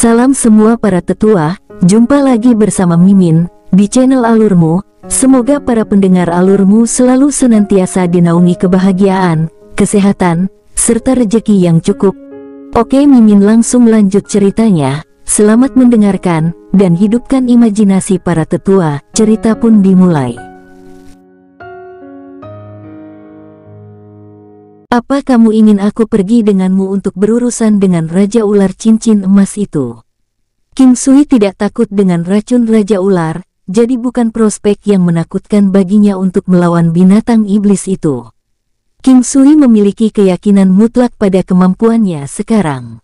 Salam semua para tetua, jumpa lagi bersama Mimin di channel Alurmu. Semoga para pendengar Alurmu selalu senantiasa dinaungi kebahagiaan, kesehatan, serta rezeki yang cukup. Oke, Mimin langsung lanjut ceritanya. Selamat mendengarkan dan hidupkan imajinasi para tetua. Cerita pun dimulai. Apa kamu ingin aku pergi denganmu untuk berurusan dengan Raja Ular Cincin Emas itu? King Sui tidak takut dengan racun Raja Ular, jadi bukan prospek yang menakutkan baginya untuk melawan binatang iblis itu. King Sui memiliki keyakinan mutlak pada kemampuannya sekarang.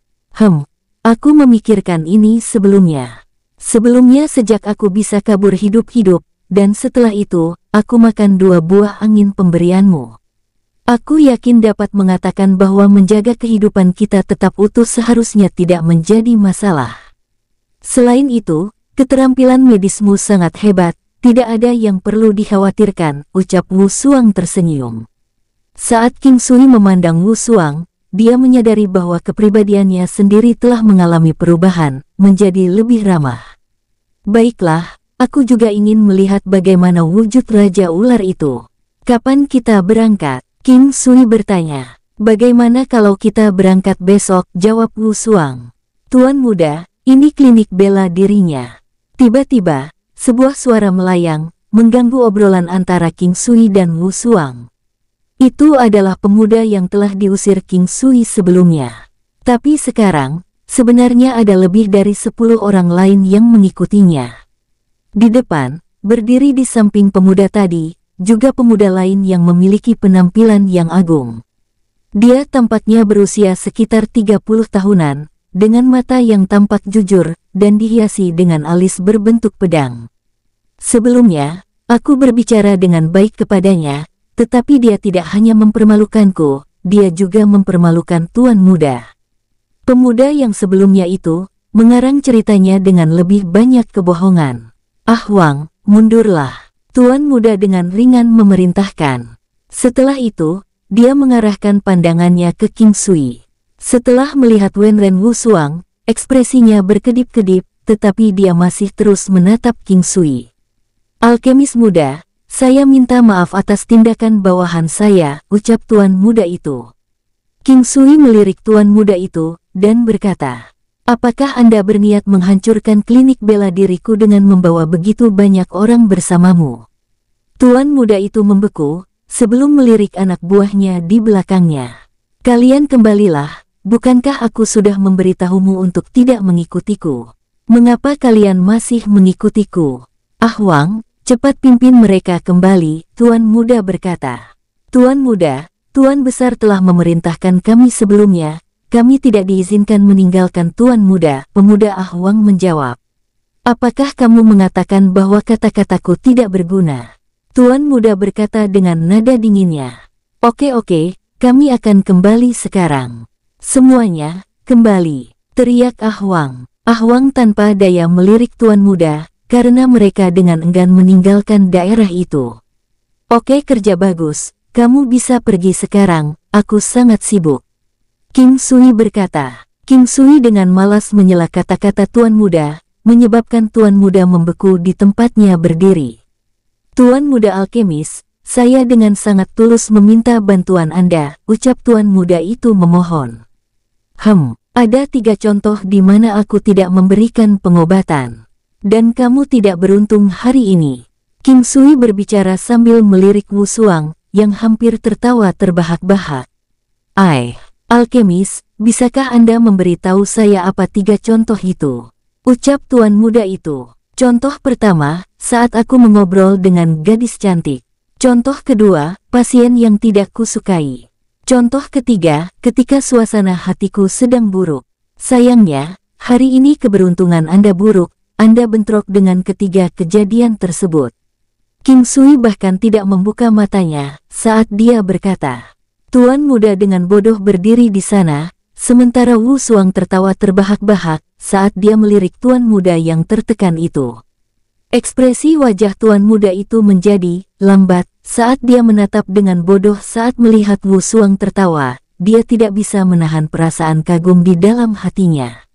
Aku memikirkan ini sebelumnya. Sebelumnya sejak aku bisa kabur hidup-hidup, dan setelah itu, aku makan 2 buah angin pemberianmu. Aku yakin dapat mengatakan bahwa menjaga kehidupan kita tetap utuh seharusnya tidak menjadi masalah. Selain itu, keterampilan medismu sangat hebat, tidak ada yang perlu dikhawatirkan, ucap Wu Suang tersenyum. Saat King Sui memandang Wu Suang, dia menyadari bahwa kepribadiannya sendiri telah mengalami perubahan, menjadi lebih ramah. Baiklah, aku juga ingin melihat bagaimana wujud Raja Ular itu. Kapan kita berangkat? King Sui bertanya. Bagaimana kalau kita berangkat besok, jawab Wu Suang. Tuan muda, ini klinik bela dirinya. Tiba-tiba, sebuah suara melayang, mengganggu obrolan antara King Sui dan Wu Suang. Itu adalah pemuda yang telah diusir King Sui sebelumnya. Tapi sekarang, sebenarnya ada lebih dari 10 orang lain yang mengikutinya. Di depan, berdiri di samping pemuda tadi, juga pemuda lain yang memiliki penampilan yang agung. Dia tampaknya berusia sekitar 30 tahunan, dengan mata yang tampak jujur, dan dihiasi dengan alis berbentuk pedang. Sebelumnya, aku berbicara dengan baik kepadanya, tetapi dia tidak hanya mempermalukanku, dia juga mempermalukan tuan muda. Pemuda yang sebelumnya itu, mengarang ceritanya dengan lebih banyak kebohongan. Ah Wang, mundurlah. Tuan muda dengan ringan memerintahkan. Setelah itu, dia mengarahkan pandangannya ke King Sui. Setelah melihat Wenren Wu Suang, ekspresinya berkedip-kedip, tetapi dia masih terus menatap King Sui. Alkemis muda, saya minta maaf atas tindakan bawahan saya, ucap tuan muda itu. King Sui melirik tuan muda itu, dan berkata, apakah Anda berniat menghancurkan klinik bela diriku dengan membawa begitu banyak orang bersamamu? Tuan muda itu membeku, sebelum melirik anak buahnya di belakangnya. Kalian kembalilah, bukankah aku sudah memberitahumu untuk tidak mengikutiku? Mengapa kalian masih mengikutiku? Ah Wang, cepat pimpin mereka kembali, tuan muda berkata. Tuan muda, tuan besar telah memerintahkan kami sebelumnya, kami tidak diizinkan meninggalkan tuan muda, pemuda Ah Wang menjawab. Apakah kamu mengatakan bahwa kata-kataku tidak berguna? Tuan muda berkata dengan nada dinginnya. Oke, kami akan kembali sekarang. Semuanya, kembali, teriak Ah Wang. Ah Wang tanpa daya melirik tuan muda, karena mereka dengan enggan meninggalkan daerah itu. Oke, kerja bagus, kamu bisa pergi sekarang, aku sangat sibuk. King Sui berkata. King Sui dengan malas menyela kata-kata tuan muda, menyebabkan tuan muda membeku di tempatnya berdiri. Tuan muda alkemis, saya dengan sangat tulus meminta bantuan Anda, ucap tuan muda itu memohon. Ada 3 contoh di mana aku tidak memberikan pengobatan. Dan kamu tidak beruntung hari ini. King Sui berbicara sambil melirik Wu Suang, yang hampir tertawa terbahak-bahak. Alkemis, bisakah Anda memberitahu saya apa 3 contoh itu? Ucap tuan muda itu. Contoh pertama, saat aku mengobrol dengan gadis cantik. Contoh kedua, pasien yang tidak kusukai. Contoh ketiga, ketika suasana hatiku sedang buruk. Sayangnya, hari ini keberuntungan Anda buruk, Anda bentrok dengan ketiga kejadian tersebut. King Sui bahkan tidak membuka matanya saat dia berkata. Tuan muda dengan bodoh berdiri di sana, sementara Wu Suang tertawa terbahak-bahak saat dia melirik tuan muda yang tertekan itu. Ekspresi wajah tuan muda itu menjadi lambat saat dia menatap dengan bodoh saat melihat Wu Suang tertawa. Dia tidak bisa menahan perasaan kagum di dalam hatinya.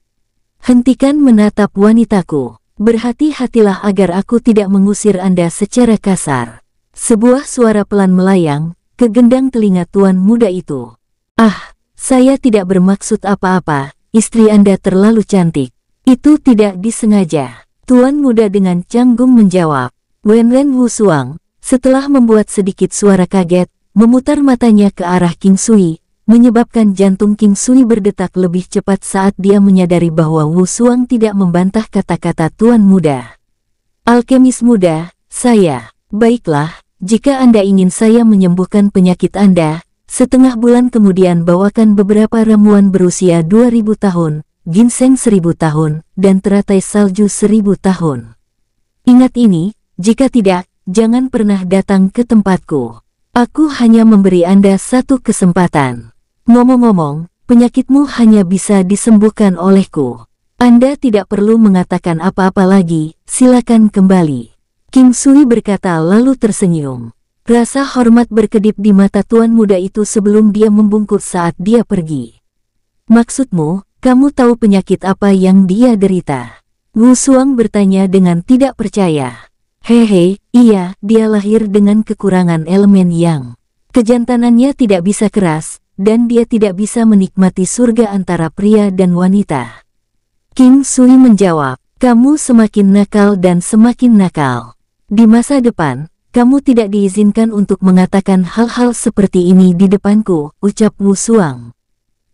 Hentikan menatap wanitaku. Berhati-hatilah agar aku tidak mengusir Anda secara kasar. Sebuah suara pelan melayang ke gendang telinga tuan muda itu. Ah, saya tidak bermaksud apa-apa, istri Anda terlalu cantik. Itu tidak disengaja. Tuan muda dengan canggung menjawab. Wenren Wusuang, setelah membuat sedikit suara kaget, memutar matanya ke arah King Sui, menyebabkan jantung King Sui berdetak lebih cepat saat dia menyadari bahwa Wusuang tidak membantah kata-kata tuan muda. Alkemis muda, saya. Baiklah, jika Anda ingin saya menyembuhkan penyakit Anda, setengah bulan kemudian bawakan beberapa ramuan berusia 2000 tahun, ginseng 1000 tahun, dan teratai salju 1000 tahun. Ingat ini, jika tidak, jangan pernah datang ke tempatku. Aku hanya memberi Anda satu kesempatan. Ngomong-ngomong, penyakitmu hanya bisa disembuhkan olehku. Anda tidak perlu mengatakan apa-apa lagi, silakan kembali. King Sui berkata lalu tersenyum. Rasa hormat berkedip di mata tuan muda itu sebelum dia membungkuk saat dia pergi. Maksudmu, kamu tahu penyakit apa yang dia derita? Wusuang bertanya dengan tidak percaya. Hehe, iya, dia lahir dengan kekurangan elemen yang. Kejantanannya tidak bisa keras, dan dia tidak bisa menikmati surga antara pria dan wanita. King Sui menjawab, kamu semakin nakal dan semakin nakal. Di masa depan, kamu tidak diizinkan untuk mengatakan hal-hal seperti ini di depanku, ucap Wusuang.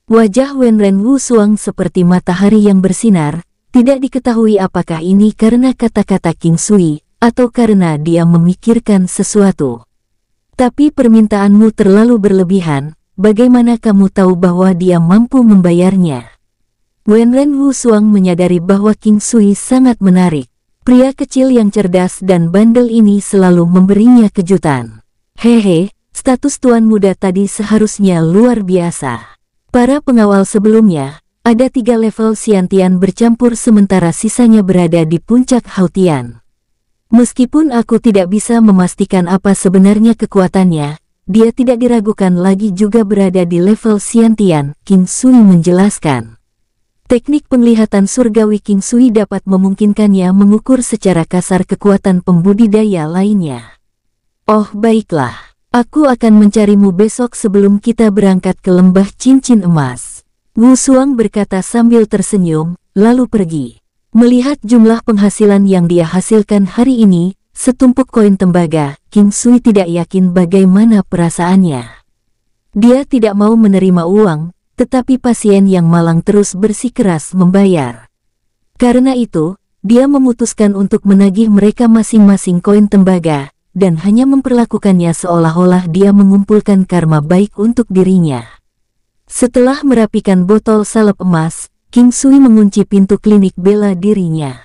Wajah Wenren Wusuang seperti matahari yang bersinar, tidak diketahui apakah ini karena kata-kata King Sui, atau karena dia memikirkan sesuatu. Tapi permintaanmu terlalu berlebihan, bagaimana kamu tahu bahwa dia mampu membayarnya? Wenren Wusuang menyadari bahwa King Sui sangat menarik. Pria kecil yang cerdas dan bandel ini selalu memberinya kejutan. Hehe, status tuan muda tadi seharusnya luar biasa. Para pengawal sebelumnya, ada 3 level Xiantian bercampur sementara sisanya berada di puncak Hautian. Meskipun aku tidak bisa memastikan apa sebenarnya kekuatannya, dia tidak diragukan lagi juga berada di level Xiantian, King Sui menjelaskan. Teknik penglihatan surgawi King Sui dapat memungkinkannya mengukur secara kasar kekuatan pembudidaya lainnya. Oh baiklah, aku akan mencarimu besok sebelum kita berangkat ke lembah cincin emas. Wusuang berkata sambil tersenyum, lalu pergi. Melihat jumlah penghasilan yang dia hasilkan hari ini, setumpuk koin tembaga, King Sui tidak yakin bagaimana perasaannya. Dia tidak mau menerima uang, tetapi pasien yang malang terus bersikeras membayar. Karena itu, dia memutuskan untuk menagih mereka masing-masing koin tembaga, dan hanya memperlakukannya seolah-olah dia mengumpulkan karma baik untuk dirinya. Setelah merapikan botol salep emas, King Sui mengunci pintu klinik bela dirinya.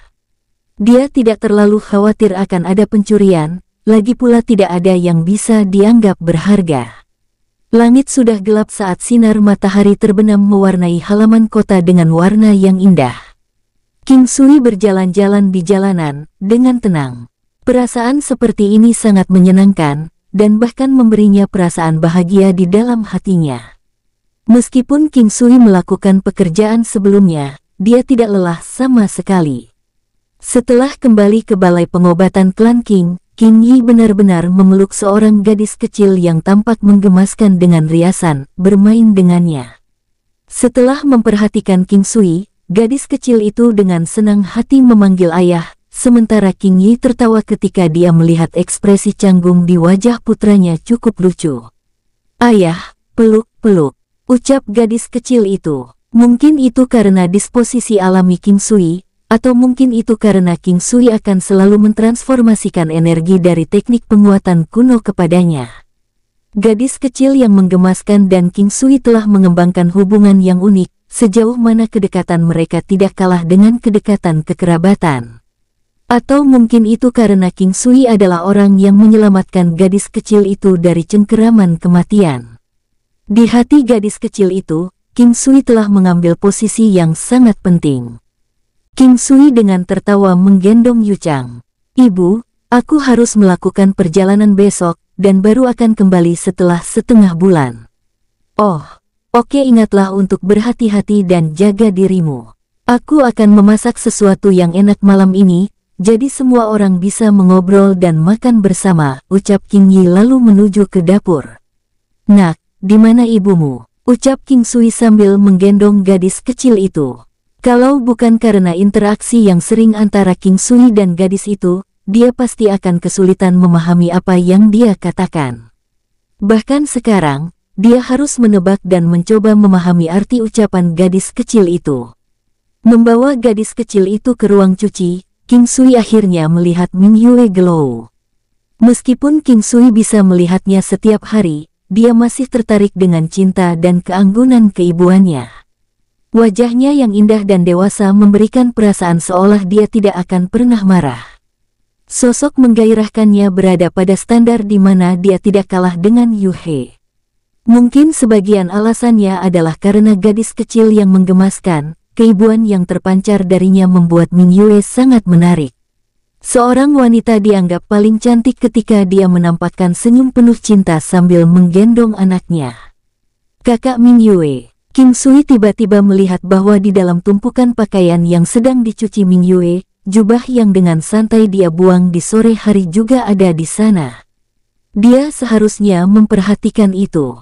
Dia tidak terlalu khawatir akan ada pencurian, lagi pula tidak ada yang bisa dianggap berharga. Langit sudah gelap saat sinar matahari terbenam mewarnai halaman kota dengan warna yang indah. King Sui berjalan-jalan di jalanan, dengan tenang. Perasaan seperti ini sangat menyenangkan, dan bahkan memberinya perasaan bahagia di dalam hatinya. Meskipun King Sui melakukan pekerjaan sebelumnya, dia tidak lelah sama sekali. Setelah kembali ke balai pengobatan klan King, King Yi benar-benar memeluk seorang gadis kecil yang tampak menggemaskan dengan riasan, bermain dengannya. Setelah memperhatikan King Sui, gadis kecil itu dengan senang hati memanggil ayah, sementara King Yi tertawa ketika dia melihat ekspresi canggung di wajah putranya cukup lucu. Ayah, peluk-peluk. Ucap gadis kecil itu. Mungkin itu karena disposisi alami King Sui, atau mungkin itu karena King Sui akan selalu mentransformasikan energi dari teknik penguatan kuno kepadanya. Gadis kecil yang menggemaskan dan King Sui telah mengembangkan hubungan yang unik, sejauh mana kedekatan mereka tidak kalah dengan kedekatan kekerabatan. Atau mungkin itu karena King Sui adalah orang yang menyelamatkan gadis kecil itu dari cengkeraman kematian. Di hati gadis kecil itu, King Sui telah mengambil posisi yang sangat penting. King Sui dengan tertawa menggendong Yu Chang. Ibu, aku harus melakukan perjalanan besok, dan baru akan kembali setelah setengah bulan. Oh, oke, ingatlah untuk berhati-hati dan jaga dirimu. Aku akan memasak sesuatu yang enak malam ini, jadi semua orang bisa mengobrol dan makan bersama, ucap King Yi lalu menuju ke dapur. Nak, di mana ibumu? Ucap King Sui sambil menggendong gadis kecil itu. Kalau bukan karena interaksi yang sering antara King Sui dan gadis itu, dia pasti akan kesulitan memahami apa yang dia katakan. Bahkan sekarang, dia harus menebak dan mencoba memahami arti ucapan gadis kecil itu. Membawa gadis kecil itu ke ruang cuci, King Sui akhirnya melihat Ming Yue glow. Meskipun King Sui bisa melihatnya setiap hari, dia masih tertarik dengan cinta dan keanggunan keibuannya. Wajahnya yang indah dan dewasa memberikan perasaan seolah dia tidak akan pernah marah. Sosok menggairahkannya berada pada standar di mana dia tidak kalah dengan Yu He. Mungkin sebagian alasannya adalah karena gadis kecil yang menggemaskan, keibuan yang terpancar darinya membuat Ming Yue sangat menarik. Seorang wanita dianggap paling cantik ketika dia menampakkan senyum penuh cinta sambil menggendong anaknya. Kakak Ming Yue, King Sui tiba-tiba melihat bahwa di dalam tumpukan pakaian yang sedang dicuci Ming Yue, jubah yang dengan santai dia buang di sore hari juga ada di sana. Dia seharusnya memperhatikan itu.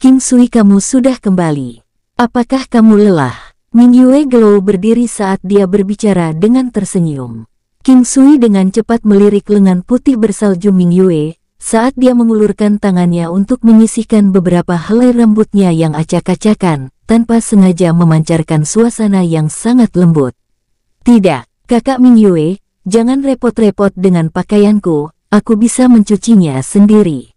King Sui, kamu sudah kembali. Apakah kamu lelah? Ming Yue glow berdiri saat dia berbicara dengan tersenyum. King Sui dengan cepat melirik lengan putih bersalju Ming Yue, saat dia mengulurkan tangannya untuk menyisihkan beberapa helai rambutnya yang acak-acakan, tanpa sengaja memancarkan suasana yang sangat lembut. Tidak, kakak Ming Yue, jangan repot-repot dengan pakaianku, aku bisa mencucinya sendiri.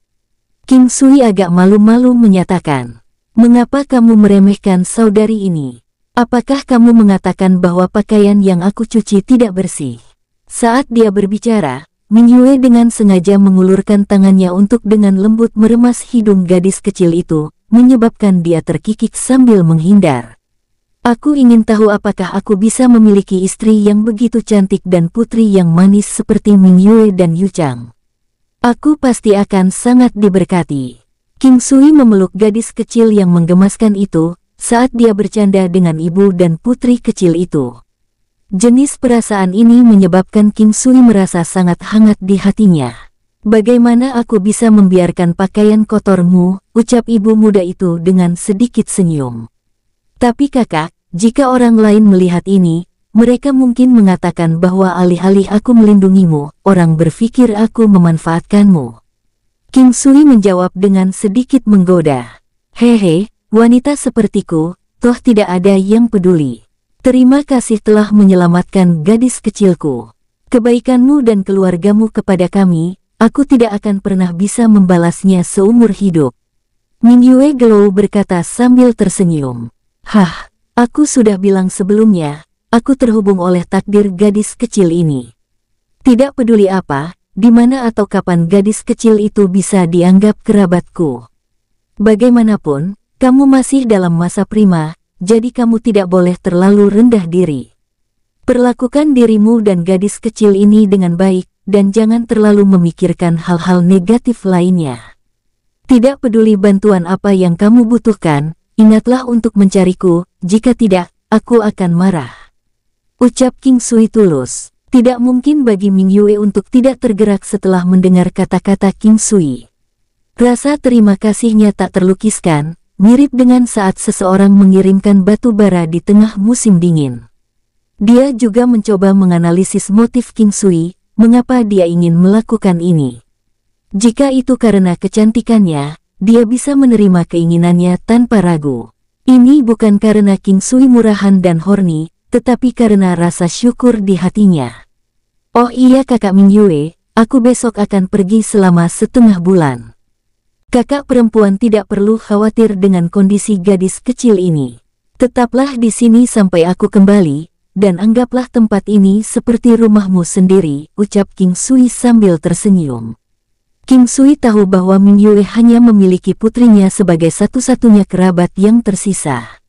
King Sui agak malu-malu menyatakan, mengapa kamu meremehkan saudari ini? Apakah kamu mengatakan bahwa pakaian yang aku cuci tidak bersih? Saat dia berbicara, Ming Yue dengan sengaja mengulurkan tangannya untuk dengan lembut meremas hidung gadis kecil itu, menyebabkan dia terkikik sambil menghindar. Aku ingin tahu apakah aku bisa memiliki istri yang begitu cantik dan putri yang manis seperti Ming Yue dan Yu Chang. Aku pasti akan sangat diberkati. King Sui memeluk gadis kecil yang menggemaskan itu, saat dia bercanda dengan ibu dan putri kecil itu. Jenis perasaan ini menyebabkan King Sui merasa sangat hangat di hatinya. Bagaimana aku bisa membiarkan pakaian kotormu, ucap ibu muda itu dengan sedikit senyum. Tapi kakak, jika orang lain melihat ini, mereka mungkin mengatakan bahwa alih-alih aku melindungimu, orang berpikir aku memanfaatkanmu. King Sui menjawab dengan sedikit menggoda. Hehe, wanita sepertiku, toh tidak ada yang peduli. Terima kasih telah menyelamatkan gadis kecilku. Kebaikanmu dan keluargamu kepada kami, aku tidak akan pernah bisa membalasnya seumur hidup. Ming Yue glow berkata sambil tersenyum. Aku sudah bilang sebelumnya, aku terhubung oleh takdir gadis kecil ini. Tidak peduli apa, di mana atau kapan gadis kecil itu bisa dianggap kerabatku. Bagaimanapun, kamu masih dalam masa prima, jadi kamu tidak boleh terlalu rendah diri. Perlakukan dirimu dan gadis kecil ini dengan baik, dan jangan terlalu memikirkan hal-hal negatif lainnya. Tidak peduli bantuan apa yang kamu butuhkan, ingatlah untuk mencariku, jika tidak, aku akan marah. Ucap King Sui tulus. Tidak mungkin bagi Ming Yue untuk tidak tergerak setelah mendengar kata-kata King Sui. Rasa terima kasihnya tak terlukiskan, mirip dengan saat seseorang mengirimkan batu bara di tengah musim dingin. Dia juga mencoba menganalisis motif King Sui, mengapa dia ingin melakukan ini. Jika itu karena kecantikannya, dia bisa menerima keinginannya tanpa ragu. Ini bukan karena King Sui murahan dan horny, tetapi karena rasa syukur di hatinya. Oh iya kakak Ming Yue, aku besok akan pergi selama setengah bulan. Kakak perempuan tidak perlu khawatir dengan kondisi gadis kecil ini. Tetaplah di sini sampai aku kembali, dan anggaplah tempat ini seperti rumahmu sendiri, ucap King Sui sambil tersenyum. King Sui tahu bahwa Ming Yue hanya memiliki putrinya sebagai satu-satunya kerabat yang tersisa.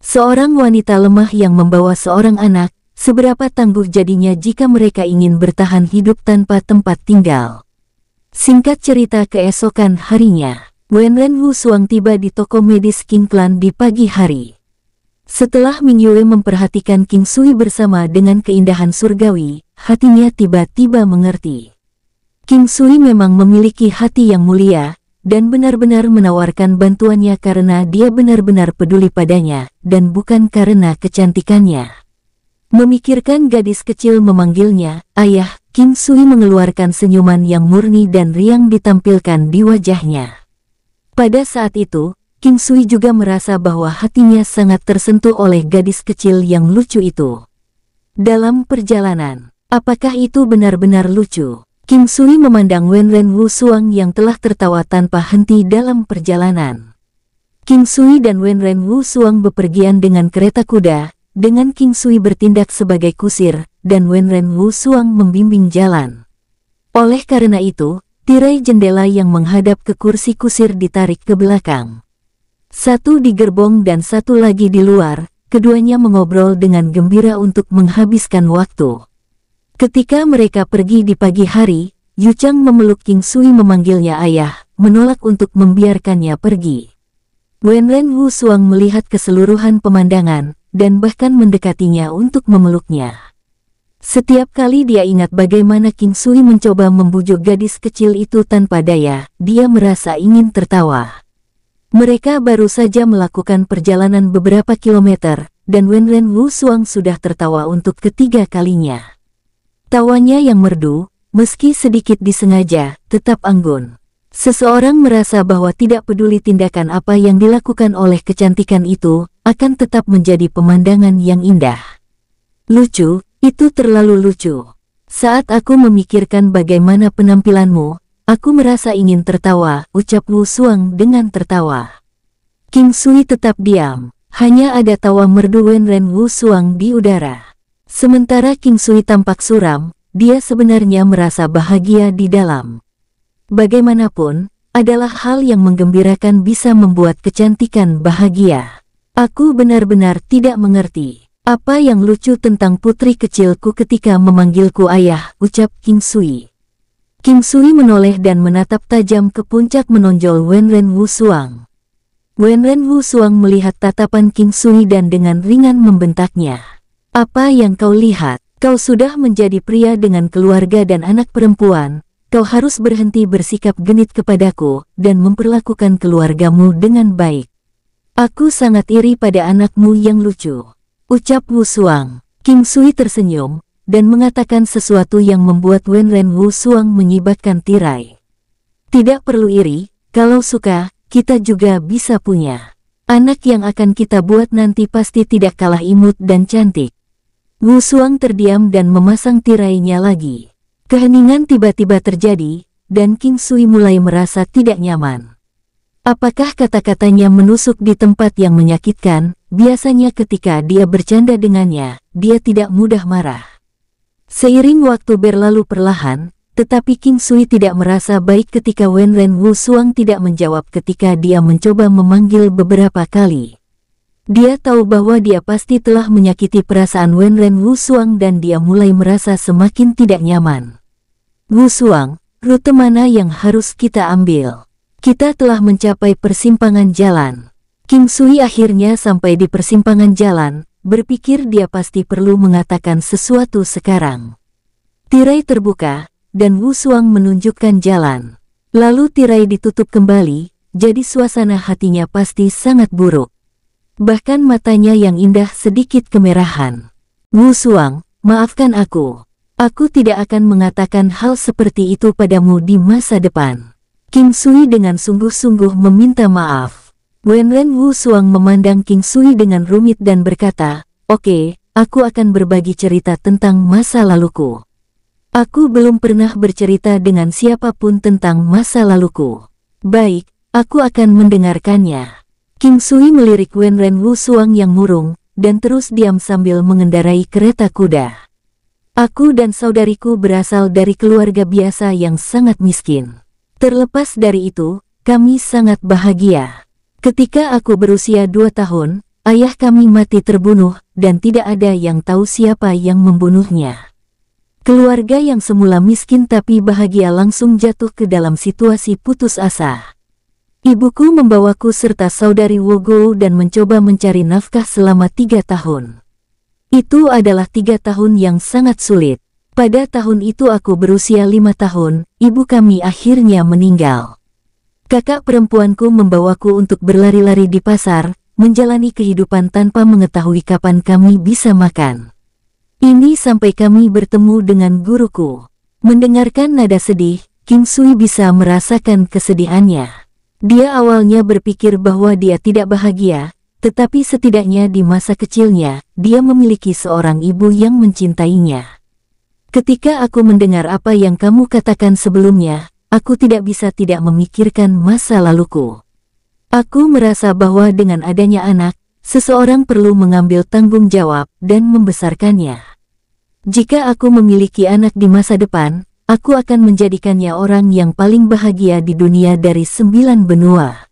Seorang wanita lemah yang membawa seorang anak, seberapa tangguh jadinya jika mereka ingin bertahan hidup tanpa tempat tinggal. Singkat cerita, keesokan harinya, Wen Ren Wu Suang tiba di toko medis King Clan di pagi hari. Setelah Ming Yue memperhatikan King Sui bersama dengan keindahan surgawi, hatinya tiba-tiba mengerti. King Sui memang memiliki hati yang mulia, dan benar-benar menawarkan bantuannya karena dia benar-benar peduli padanya, dan bukan karena kecantikannya. Memikirkan gadis kecil memanggilnya, "Ayah," King Sui mengeluarkan senyuman yang murni dan riang ditampilkan di wajahnya. Pada saat itu, King Sui juga merasa bahwa hatinya sangat tersentuh oleh gadis kecil yang lucu itu. Dalam perjalanan, apakah itu benar-benar lucu? King Sui memandang Wenren Wusuang yang telah tertawa tanpa henti dalam perjalanan. King Sui dan Wenren Wusuang bepergian dengan kereta kuda, dengan King Sui bertindak sebagai kusir, dan Wenren Wusuang membimbing jalan. Oleh karena itu, tirai jendela yang menghadap ke kursi kusir ditarik ke belakang. Satu di gerbong dan satu lagi di luar, keduanya mengobrol dengan gembira untuk menghabiskan waktu. Ketika mereka pergi di pagi hari, Yu Chang memeluk King Sui memanggilnya ayah, menolak untuk membiarkannya pergi. Wenren Wusuang melihat keseluruhan pemandangan, dan bahkan mendekatinya untuk memeluknya. Setiap kali dia ingat bagaimana King Sui mencoba membujuk gadis kecil itu tanpa daya, dia merasa ingin tertawa. Mereka baru saja melakukan perjalanan beberapa kilometer, dan Wenren Wusuang sudah tertawa untuk ketiga kalinya. Tawanya yang merdu, meski sedikit disengaja, tetap anggun. Seseorang merasa bahwa tidak peduli tindakan apa yang dilakukan oleh kecantikan itu, akan tetap menjadi pemandangan yang indah. Lucu, itu terlalu lucu. Saat aku memikirkan bagaimana penampilanmu, aku merasa ingin tertawa, ucap Wusuang dengan tertawa. King Sui tetap diam, hanya ada tawa merdu Wenren Wusuang di udara. Sementara King Sui tampak suram, dia sebenarnya merasa bahagia di dalam. Bagaimanapun, adalah hal yang menggembirakan bisa membuat kecantikan bahagia. Aku benar-benar tidak mengerti. Apa yang lucu tentang putri kecilku ketika memanggilku ayah, ucap King Sui. King Sui menoleh dan menatap tajam ke puncak menonjol Wenren Wusuang. Wenren Wusuang melihat tatapan King Sui dan dengan ringan membentaknya. Apa yang kau lihat? Kau sudah menjadi pria dengan keluarga dan anak perempuan. Kau harus berhenti bersikap genit kepadaku dan memperlakukan keluargamu dengan baik. Aku sangat iri pada anakmu yang lucu, ucap Wusuang. King Sui tersenyum dan mengatakan sesuatu yang membuat Wenren Wusuang menyibakkan tirai. Tidak perlu iri, kalau suka, kita juga bisa punya. Anak yang akan kita buat nanti pasti tidak kalah imut dan cantik. Wusuang terdiam dan memasang tirainya lagi. Keheningan tiba-tiba terjadi, dan King Sui mulai merasa tidak nyaman. Apakah kata-katanya menusuk di tempat yang menyakitkan? Biasanya ketika dia bercanda dengannya, dia tidak mudah marah. Seiring waktu berlalu perlahan, tetapi King Sui tidak merasa baik ketika Wenren Wusuang tidak menjawab ketika dia mencoba memanggil beberapa kali. Dia tahu bahwa dia pasti telah menyakiti perasaan Wenren Wusuang dan dia mulai merasa semakin tidak nyaman. Wusuang, rute mana yang harus kita ambil? Kita telah mencapai persimpangan jalan. King Sui akhirnya sampai di persimpangan jalan, berpikir dia pasti perlu mengatakan sesuatu sekarang. Tirai terbuka, dan Wusuang menunjukkan jalan. Lalu tirai ditutup kembali, jadi suasana hatinya pasti sangat buruk. Bahkan matanya yang indah sedikit kemerahan. Wusuang, maafkan aku. Aku tidak akan mengatakan hal seperti itu padamu di masa depan. King Sui dengan sungguh-sungguh meminta maaf. Wenren Wusuang memandang King Sui dengan rumit dan berkata, "Oke, aku akan berbagi cerita tentang masa laluku. Aku belum pernah bercerita dengan siapapun tentang masa laluku." "Baik, aku akan mendengarkannya." King Sui melirik Wenren Wusuang yang murung, dan terus diam sambil mengendarai kereta kuda. "Aku dan saudariku berasal dari keluarga biasa yang sangat miskin. Terlepas dari itu, kami sangat bahagia. Ketika aku berusia 2 tahun, ayah kami mati terbunuh, dan tidak ada yang tahu siapa yang membunuhnya. Keluarga yang semula miskin tapi bahagia langsung jatuh ke dalam situasi putus asa. Ibuku membawaku serta saudari Wogo dan mencoba mencari nafkah selama 3 tahun. Itu adalah 3 tahun yang sangat sulit. Pada tahun itu aku berusia 5 tahun, ibu kami akhirnya meninggal. Kakak perempuanku membawaku untuk berlari-lari di pasar, menjalani kehidupan tanpa mengetahui kapan kami bisa makan. Ini sampai kami bertemu dengan guruku. Mendengarkan nada sedih, King Sui bisa merasakan kesedihannya. Dia awalnya berpikir bahwa dia tidak bahagia, tetapi setidaknya di masa kecilnya, dia memiliki seorang ibu yang mencintainya. Ketika aku mendengar apa yang kamu katakan sebelumnya, aku tidak bisa tidak memikirkan masa laluku. Aku merasa bahwa dengan adanya anak, seseorang perlu mengambil tanggung jawab dan membesarkannya. Jika aku memiliki anak di masa depan, aku akan menjadikannya orang yang paling bahagia di dunia dari 9 benua.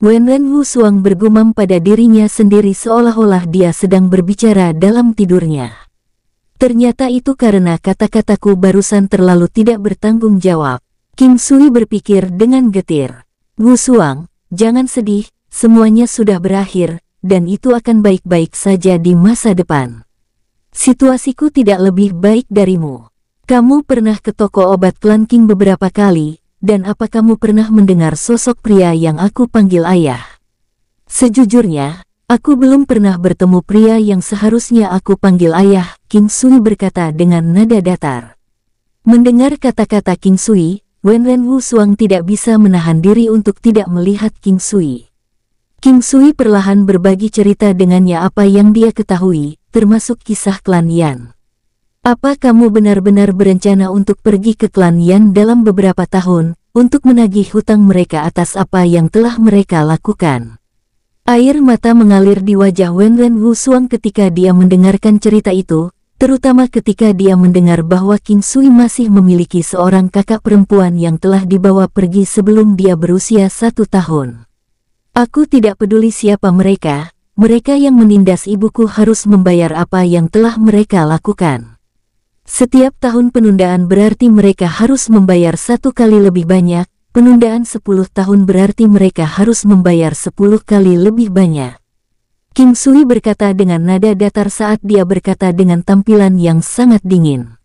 Wenren Wusuang bergumam pada dirinya sendiri seolah-olah dia sedang berbicara dalam tidurnya. Ternyata itu karena kata-kataku barusan terlalu tidak bertanggung jawab. King Sui berpikir dengan getir. Wusuang, jangan sedih, semuanya sudah berakhir, dan itu akan baik-baik saja di masa depan. Situasiku tidak lebih baik darimu. Kamu pernah ke toko obat klan King beberapa kali, dan apa kamu pernah mendengar sosok pria yang aku panggil ayah? Sejujurnya, aku belum pernah bertemu pria yang seharusnya aku panggil ayah, King Sui berkata dengan nada datar. Mendengar kata-kata King Sui, Wenren Wusuang tidak bisa menahan diri untuk tidak melihat King Sui. King Sui perlahan berbagi cerita dengannya apa yang dia ketahui, termasuk kisah klan Yan. Apa kamu benar-benar berencana untuk pergi ke klan Yan dalam beberapa tahun, untuk menagih hutang mereka atas apa yang telah mereka lakukan? Air mata mengalir di wajah Wenren Wusuang ketika dia mendengarkan cerita itu, terutama ketika dia mendengar bahwa King Sui masih memiliki seorang kakak perempuan yang telah dibawa pergi sebelum dia berusia 1 tahun. Aku tidak peduli siapa mereka yang menindas ibuku harus membayar apa yang telah mereka lakukan. Setiap tahun penundaan berarti mereka harus membayar 1 kali lebih banyak, penundaan 10 tahun berarti mereka harus membayar 10 kali lebih banyak. King Sui berkata dengan nada datar saat dia berkata dengan tampilan yang sangat dingin.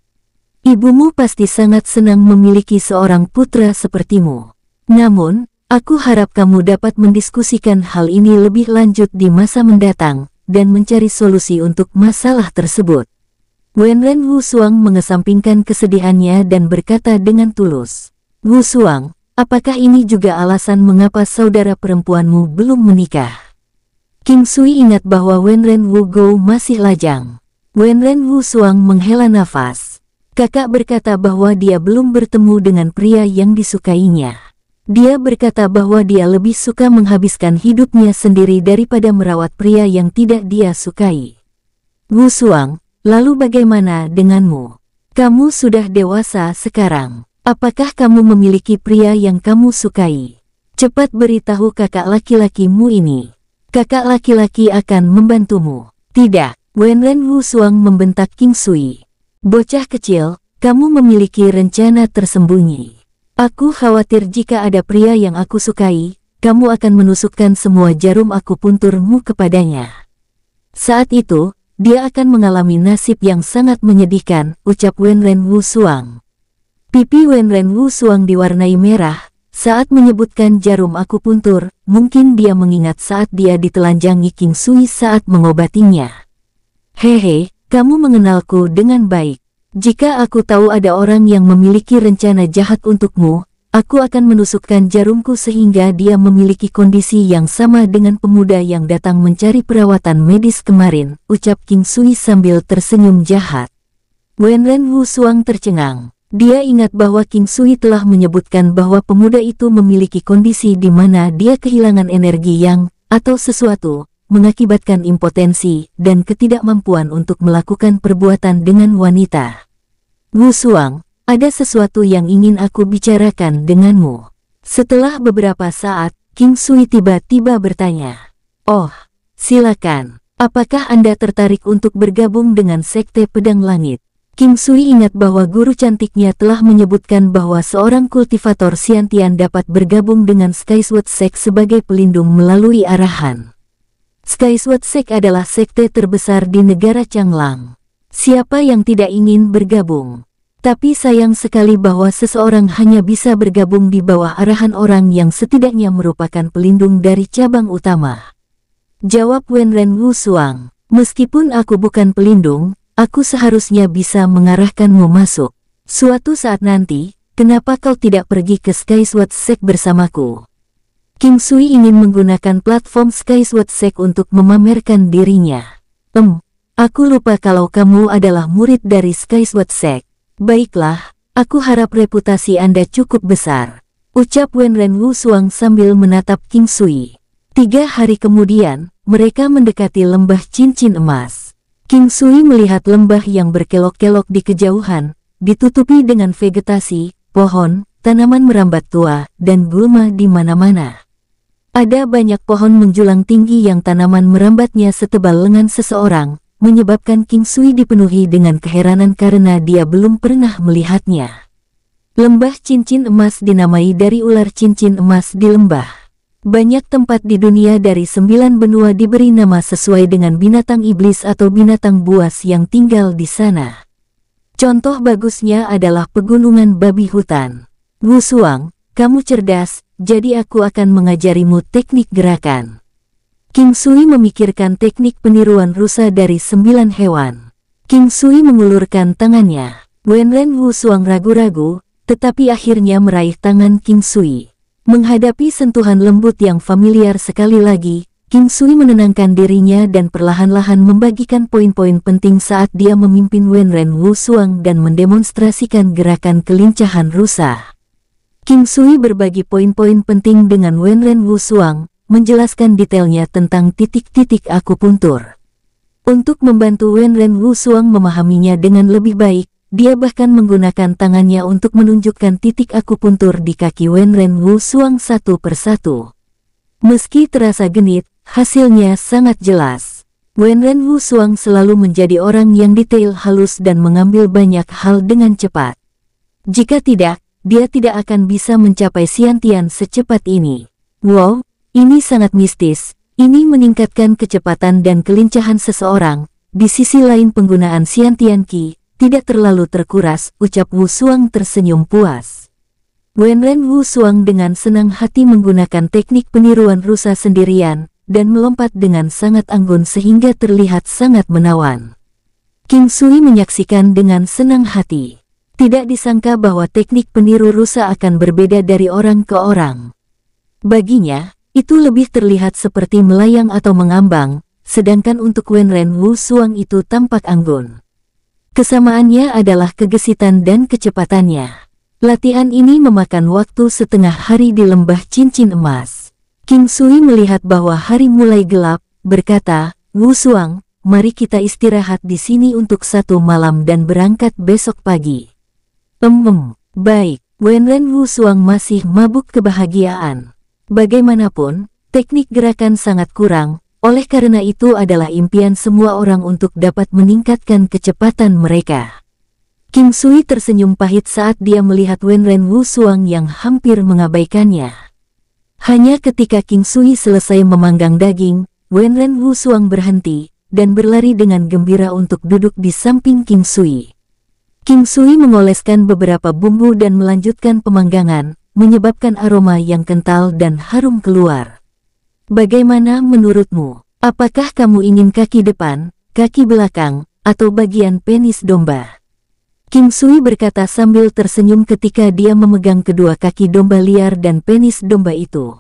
Ibumu pasti sangat senang memiliki seorang putra sepertimu. Namun, aku harap kamu dapat mendiskusikan hal ini lebih lanjut di masa mendatang, dan mencari solusi untuk masalah tersebut. Wenren Wusuang mengesampingkan kesedihannya dan berkata dengan tulus. Wusuang, apakah ini juga alasan mengapa saudara perempuanmu belum menikah? King Sui ingat bahwa Wenren Wugo masih lajang. Wenren Wusuang menghela nafas. Kakak berkata bahwa dia belum bertemu dengan pria yang disukainya. Dia berkata bahwa dia lebih suka menghabiskan hidupnya sendiri daripada merawat pria yang tidak dia sukai. Wusuang, lalu bagaimana denganmu? Kamu sudah dewasa sekarang. Apakah kamu memiliki pria yang kamu sukai? Cepat beritahu kakak laki-lakimu ini. Kakak laki-laki akan membantumu. Tidak, Wenren Wusuang membentak King Sui. Bocah kecil, kamu memiliki rencana tersembunyi. Aku khawatir jika ada pria yang aku sukai, kamu akan menusukkan semua jarum akupunturmu kepadanya. Saat itu, dia akan mengalami nasib yang sangat menyedihkan, ucap Wenren Wusuang. Pipi Wenren Wusuang diwarnai merah, saat menyebutkan jarum akupuntur, mungkin dia mengingat saat dia ditelanjangi King Sui saat mengobatinya. Hehe, kamu mengenalku dengan baik. Jika aku tahu ada orang yang memiliki rencana jahat untukmu, aku akan menusukkan jarumku sehingga dia memiliki kondisi yang sama dengan pemuda yang datang mencari perawatan medis kemarin, ucap King Sui sambil tersenyum jahat. Wenren Wusuang tercengang. Dia ingat bahwa King Sui telah menyebutkan bahwa pemuda itu memiliki kondisi di mana dia kehilangan energi yang, atau sesuatu, mengakibatkan impotensi dan ketidakmampuan untuk melakukan perbuatan dengan wanita. Wusuang, ada sesuatu yang ingin aku bicarakan denganmu. Setelah beberapa saat, King Sui tiba-tiba bertanya. Oh, silakan. Apakah Anda tertarik untuk bergabung dengan Sekte Pedang Langit? King Sui ingat bahwa guru cantiknya telah menyebutkan bahwa seorang kultivator Xiantian dapat bergabung dengan Skyward Sect sebagai pelindung melalui arahan. Skyward Sect adalah sekte terbesar di negara Changlang. Siapa yang tidak ingin bergabung? Tapi sayang sekali bahwa seseorang hanya bisa bergabung di bawah arahan orang yang setidaknya merupakan pelindung dari cabang utama. Jawab Wenren Wusuang, meskipun aku bukan pelindung, aku seharusnya bisa mengarahkanmu masuk. Suatu saat nanti, kenapa kau tidak pergi ke Skyward Sect bersamaku? King Sui ingin menggunakan platform Skyward Sect untuk memamerkan dirinya. Aku lupa kalau kamu adalah murid dari Skyward Sect. Baiklah, aku harap reputasi Anda cukup besar, ucap Wenren Wusuang sambil menatap King Sui. 3 hari kemudian, mereka mendekati lembah cincin emas. King Sui melihat lembah yang berkelok-kelok di kejauhan, ditutupi dengan vegetasi, pohon, tanaman merambat tua, dan gulma di mana-mana. Ada banyak pohon menjulang tinggi yang tanaman merambatnya setebal lengan seseorang, menyebabkan King Sui dipenuhi dengan keheranan karena dia belum pernah melihatnya. Lembah cincin emas dinamai dari ular cincin emas di lembah. Banyak tempat di dunia dari 9 benua diberi nama sesuai dengan binatang iblis atau binatang buas yang tinggal di sana. Contoh bagusnya adalah pegunungan babi hutan. Wusuang, kamu cerdas, jadi aku akan mengajarimu teknik gerakan. King Sui memikirkan teknik peniruan rusa dari 9 hewan. King Sui mengulurkan tangannya. Wenren Wusuang ragu-ragu, tetapi akhirnya meraih tangan King Sui. Menghadapi sentuhan lembut yang familiar sekali lagi, King Sui menenangkan dirinya dan perlahan-lahan membagikan poin-poin penting saat dia memimpin Wenren Wusuang dan mendemonstrasikan gerakan kelincahan rusa. King Sui berbagi poin-poin penting dengan Wenren Wusuang, menjelaskan detailnya tentang titik-titik akupuntur. Untuk membantu Wenren Wusuang memahaminya dengan lebih baik, dia bahkan menggunakan tangannya untuk menunjukkan titik akupuntur di kaki Wenren Wusuang satu persatu. Meski terasa genit, hasilnya sangat jelas. Wenren Wusuang selalu menjadi orang yang detail halus dan mengambil banyak hal dengan cepat. Jika tidak, dia tidak akan bisa mencapai Xiantian secepat ini. Wow, ini sangat mistis. Ini meningkatkan kecepatan dan kelincahan seseorang. Di sisi lain penggunaan Xiantian Qi tidak terlalu terkuras, ucap Wusuang tersenyum puas. Wenren Wusuang dengan senang hati menggunakan teknik peniruan rusa sendirian, dan melompat dengan sangat anggun sehingga terlihat sangat menawan. King Sui menyaksikan dengan senang hati. Tidak disangka bahwa teknik peniru rusa akan berbeda dari orang ke orang. Baginya, itu lebih terlihat seperti melayang atau mengambang, sedangkan untuk Wenren Wusuang itu tampak anggun. Kesamaannya adalah kegesitan dan kecepatannya. Latihan ini memakan waktu setengah hari di lembah cincin emas. King Sui melihat bahwa hari mulai gelap, berkata, Wusuang, mari kita istirahat di sini untuk 1 malam dan berangkat besok pagi. Baik, Wenren Wusuang masih mabuk kebahagiaan. Bagaimanapun, teknik gerakan sangat kurang. Oleh karena itu adalah impian semua orang untuk dapat meningkatkan kecepatan mereka. King Sui tersenyum pahit saat dia melihat Wenren Wusuang yang hampir mengabaikannya. Hanya ketika King Sui selesai memanggang daging, Wenren Wusuang berhenti, dan berlari dengan gembira untuk duduk di samping King Sui. King Sui mengoleskan beberapa bumbu dan melanjutkan pemanggangan, menyebabkan aroma yang kental dan harum keluar. Bagaimana menurutmu? Apakah kamu ingin kaki depan, kaki belakang, atau bagian penis domba? King Sui berkata sambil tersenyum ketika dia memegang kedua kaki domba liar dan penis domba itu.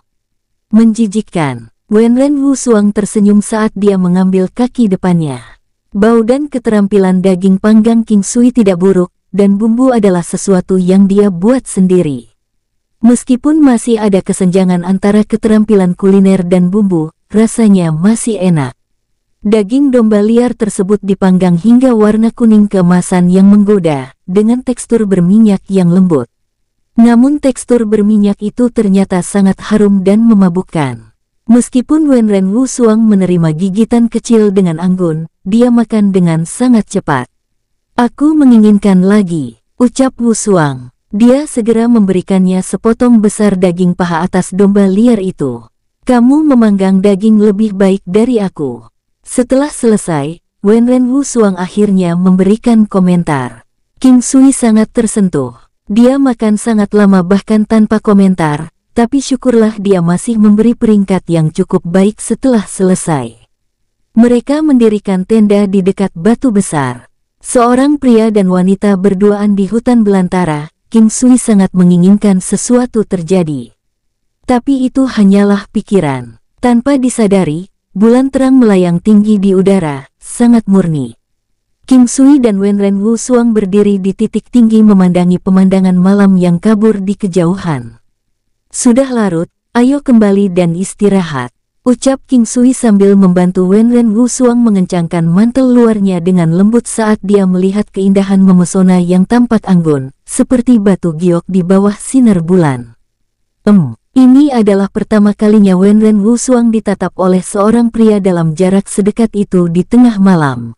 Menjijikkan. Wenren Wusuang tersenyum saat dia mengambil kaki depannya. Bau dan keterampilan daging panggang King Sui tidak buruk, dan bumbu adalah sesuatu yang dia buat sendiri. Meskipun masih ada kesenjangan antara keterampilan kuliner dan bumbu, rasanya masih enak. Daging domba liar tersebut dipanggang hingga warna kuning keemasan yang menggoda, dengan tekstur berminyak yang lembut. Namun tekstur berminyak itu ternyata sangat harum dan memabukkan. Meskipun Wenren Wusuang menerima gigitan kecil dengan anggun, dia makan dengan sangat cepat. Aku menginginkan lagi, ucap Wu Suang. Dia segera memberikannya sepotong besar daging paha atas domba liar itu. Kamu memanggang daging lebih baik dari aku. Setelah selesai, Wenren Wu Suang akhirnya memberikan komentar. King Sui sangat tersentuh. Dia makan sangat lama bahkan tanpa komentar, tapi syukurlah dia masih memberi peringkat yang cukup baik setelah selesai. Mereka mendirikan tenda di dekat batu besar. Seorang pria dan wanita berduaan di hutan belantara. King Sui sangat menginginkan sesuatu terjadi. Tapi itu hanyalah pikiran. Tanpa disadari, bulan terang melayang tinggi di udara, sangat murni. King Sui dan Wenren Wu Suang berdiri di titik tinggi memandangi pemandangan malam yang kabur di kejauhan. Sudah larut, ayo kembali dan istirahat, ucap King Sui sambil membantu Wenren Wu Suang mengencangkan mantel luarnya dengan lembut saat dia melihat keindahan memesona yang tampak anggun, seperti batu giok di bawah sinar bulan. Ini adalah pertama kalinya Wenren Wu Suang ditatap oleh seorang pria dalam jarak sedekat itu di tengah malam.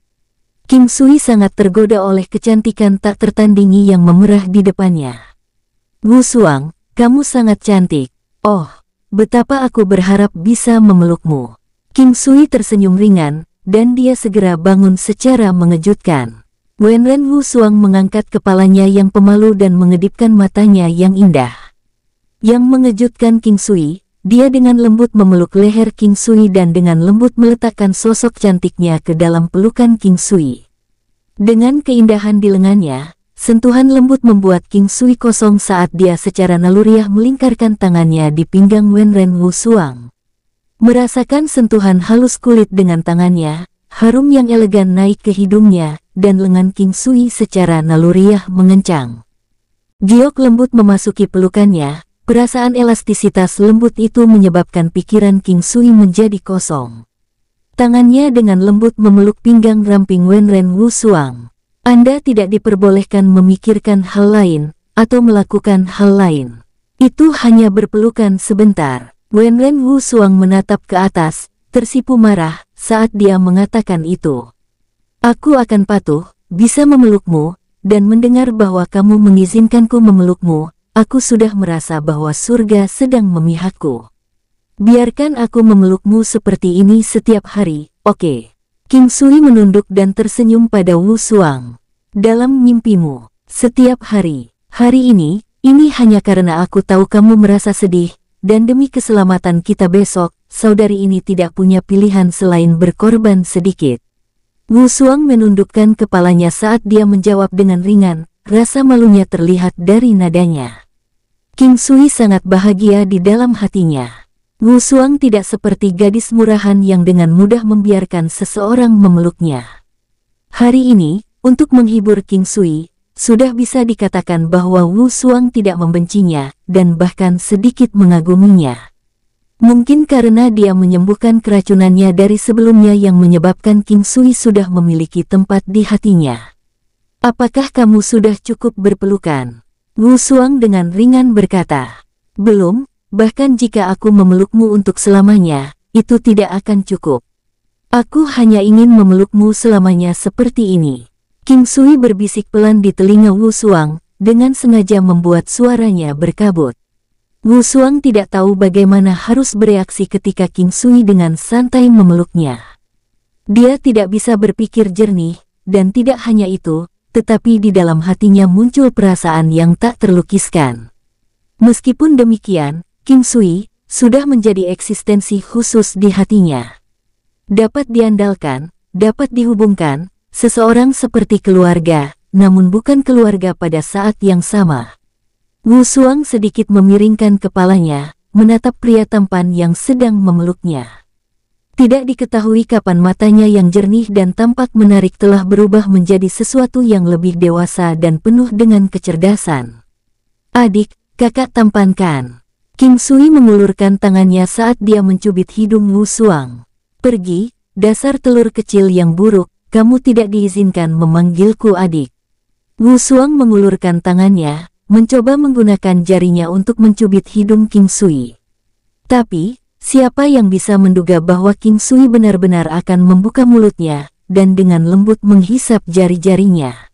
King Sui sangat tergoda oleh kecantikan tak tertandingi yang memerah di depannya. Wu Suang, kamu sangat cantik. Oh, betapa aku berharap bisa memelukmu. King Sui tersenyum ringan, dan dia segera bangun secara mengejutkan. Wenren Wu Suang mengangkat kepalanya yang pemalu dan mengedipkan matanya yang indah. Yang mengejutkan King Sui, dia dengan lembut memeluk leher King Sui dan dengan lembut meletakkan sosok cantiknya ke dalam pelukan King Sui. Dengan keindahan di lengannya, sentuhan lembut membuat King Sui kosong saat dia secara naluriah melingkarkan tangannya di pinggang Wenren Wu Suang. Merasakan sentuhan halus kulit dengan tangannya, harum yang elegan naik ke hidungnya, dan lengan King Sui secara naluriah mengencang. Giok lembut memasuki pelukannya, perasaan elastisitas lembut itu menyebabkan pikiran King Sui menjadi kosong. Tangannya dengan lembut memeluk pinggang ramping Wenren Wu Suang. Anda tidak diperbolehkan memikirkan hal lain, atau melakukan hal lain. Itu hanya berpelukan sebentar. Wenren Wu Suang menatap ke atas, tersipu marah, saat dia mengatakan itu. Aku akan patuh, bisa memelukmu, dan mendengar bahwa kamu mengizinkanku memelukmu, aku sudah merasa bahwa surga sedang memihakku. Biarkan aku memelukmu seperti ini setiap hari, oke? King Sui menunduk dan tersenyum pada Wu Suang. Dalam mimpimu, setiap hari ini hanya karena aku tahu kamu merasa sedih, dan demi keselamatan kita besok, saudari ini tidak punya pilihan selain berkorban sedikit. Wu Suang menundukkan kepalanya saat dia menjawab dengan ringan, rasa malunya terlihat dari nadanya. King Sui sangat bahagia di dalam hatinya. Wu Suang tidak seperti gadis murahan yang dengan mudah membiarkan seseorang memeluknya. Hari ini, untuk menghibur King Sui, sudah bisa dikatakan bahwa Wu Suang tidak membencinya, dan bahkan sedikit mengaguminya. Mungkin karena dia menyembuhkan keracunannya dari sebelumnya yang menyebabkan King Sui sudah memiliki tempat di hatinya. Apakah kamu sudah cukup berpelukan? Wu Suang dengan ringan berkata. Belum, bahkan jika aku memelukmu untuk selamanya, itu tidak akan cukup. Aku hanya ingin memelukmu selamanya seperti ini. King Sui berbisik pelan di telinga Wu Suang, dengan sengaja membuat suaranya berkabut. Wu Suang tidak tahu bagaimana harus bereaksi ketika King Sui dengan santai memeluknya. Dia tidak bisa berpikir jernih, dan tidak hanya itu, tetapi di dalam hatinya muncul perasaan yang tak terlukiskan. Meskipun demikian, King Sui sudah menjadi eksistensi khusus di hatinya. Dapat diandalkan, dapat dihubungkan, seseorang seperti keluarga, namun bukan keluarga pada saat yang sama. Wu Suang sedikit memiringkan kepalanya, menatap pria tampan yang sedang memeluknya. Tidak diketahui kapan matanya yang jernih dan tampak menarik telah berubah menjadi sesuatu yang lebih dewasa dan penuh dengan kecerdasan. Adik, kakak tampankan. King Sui mengulurkan tangannya saat dia mencubit hidung Wu Suang. Pergi, dasar telur kecil yang buruk, kamu tidak diizinkan memanggilku adik. Wu Suang mengulurkan tangannya, mencoba menggunakan jarinya untuk mencubit hidung King Sui. Tapi, siapa yang bisa menduga bahwa King Sui benar-benar akan membuka mulutnya, dan dengan lembut menghisap jari-jarinya.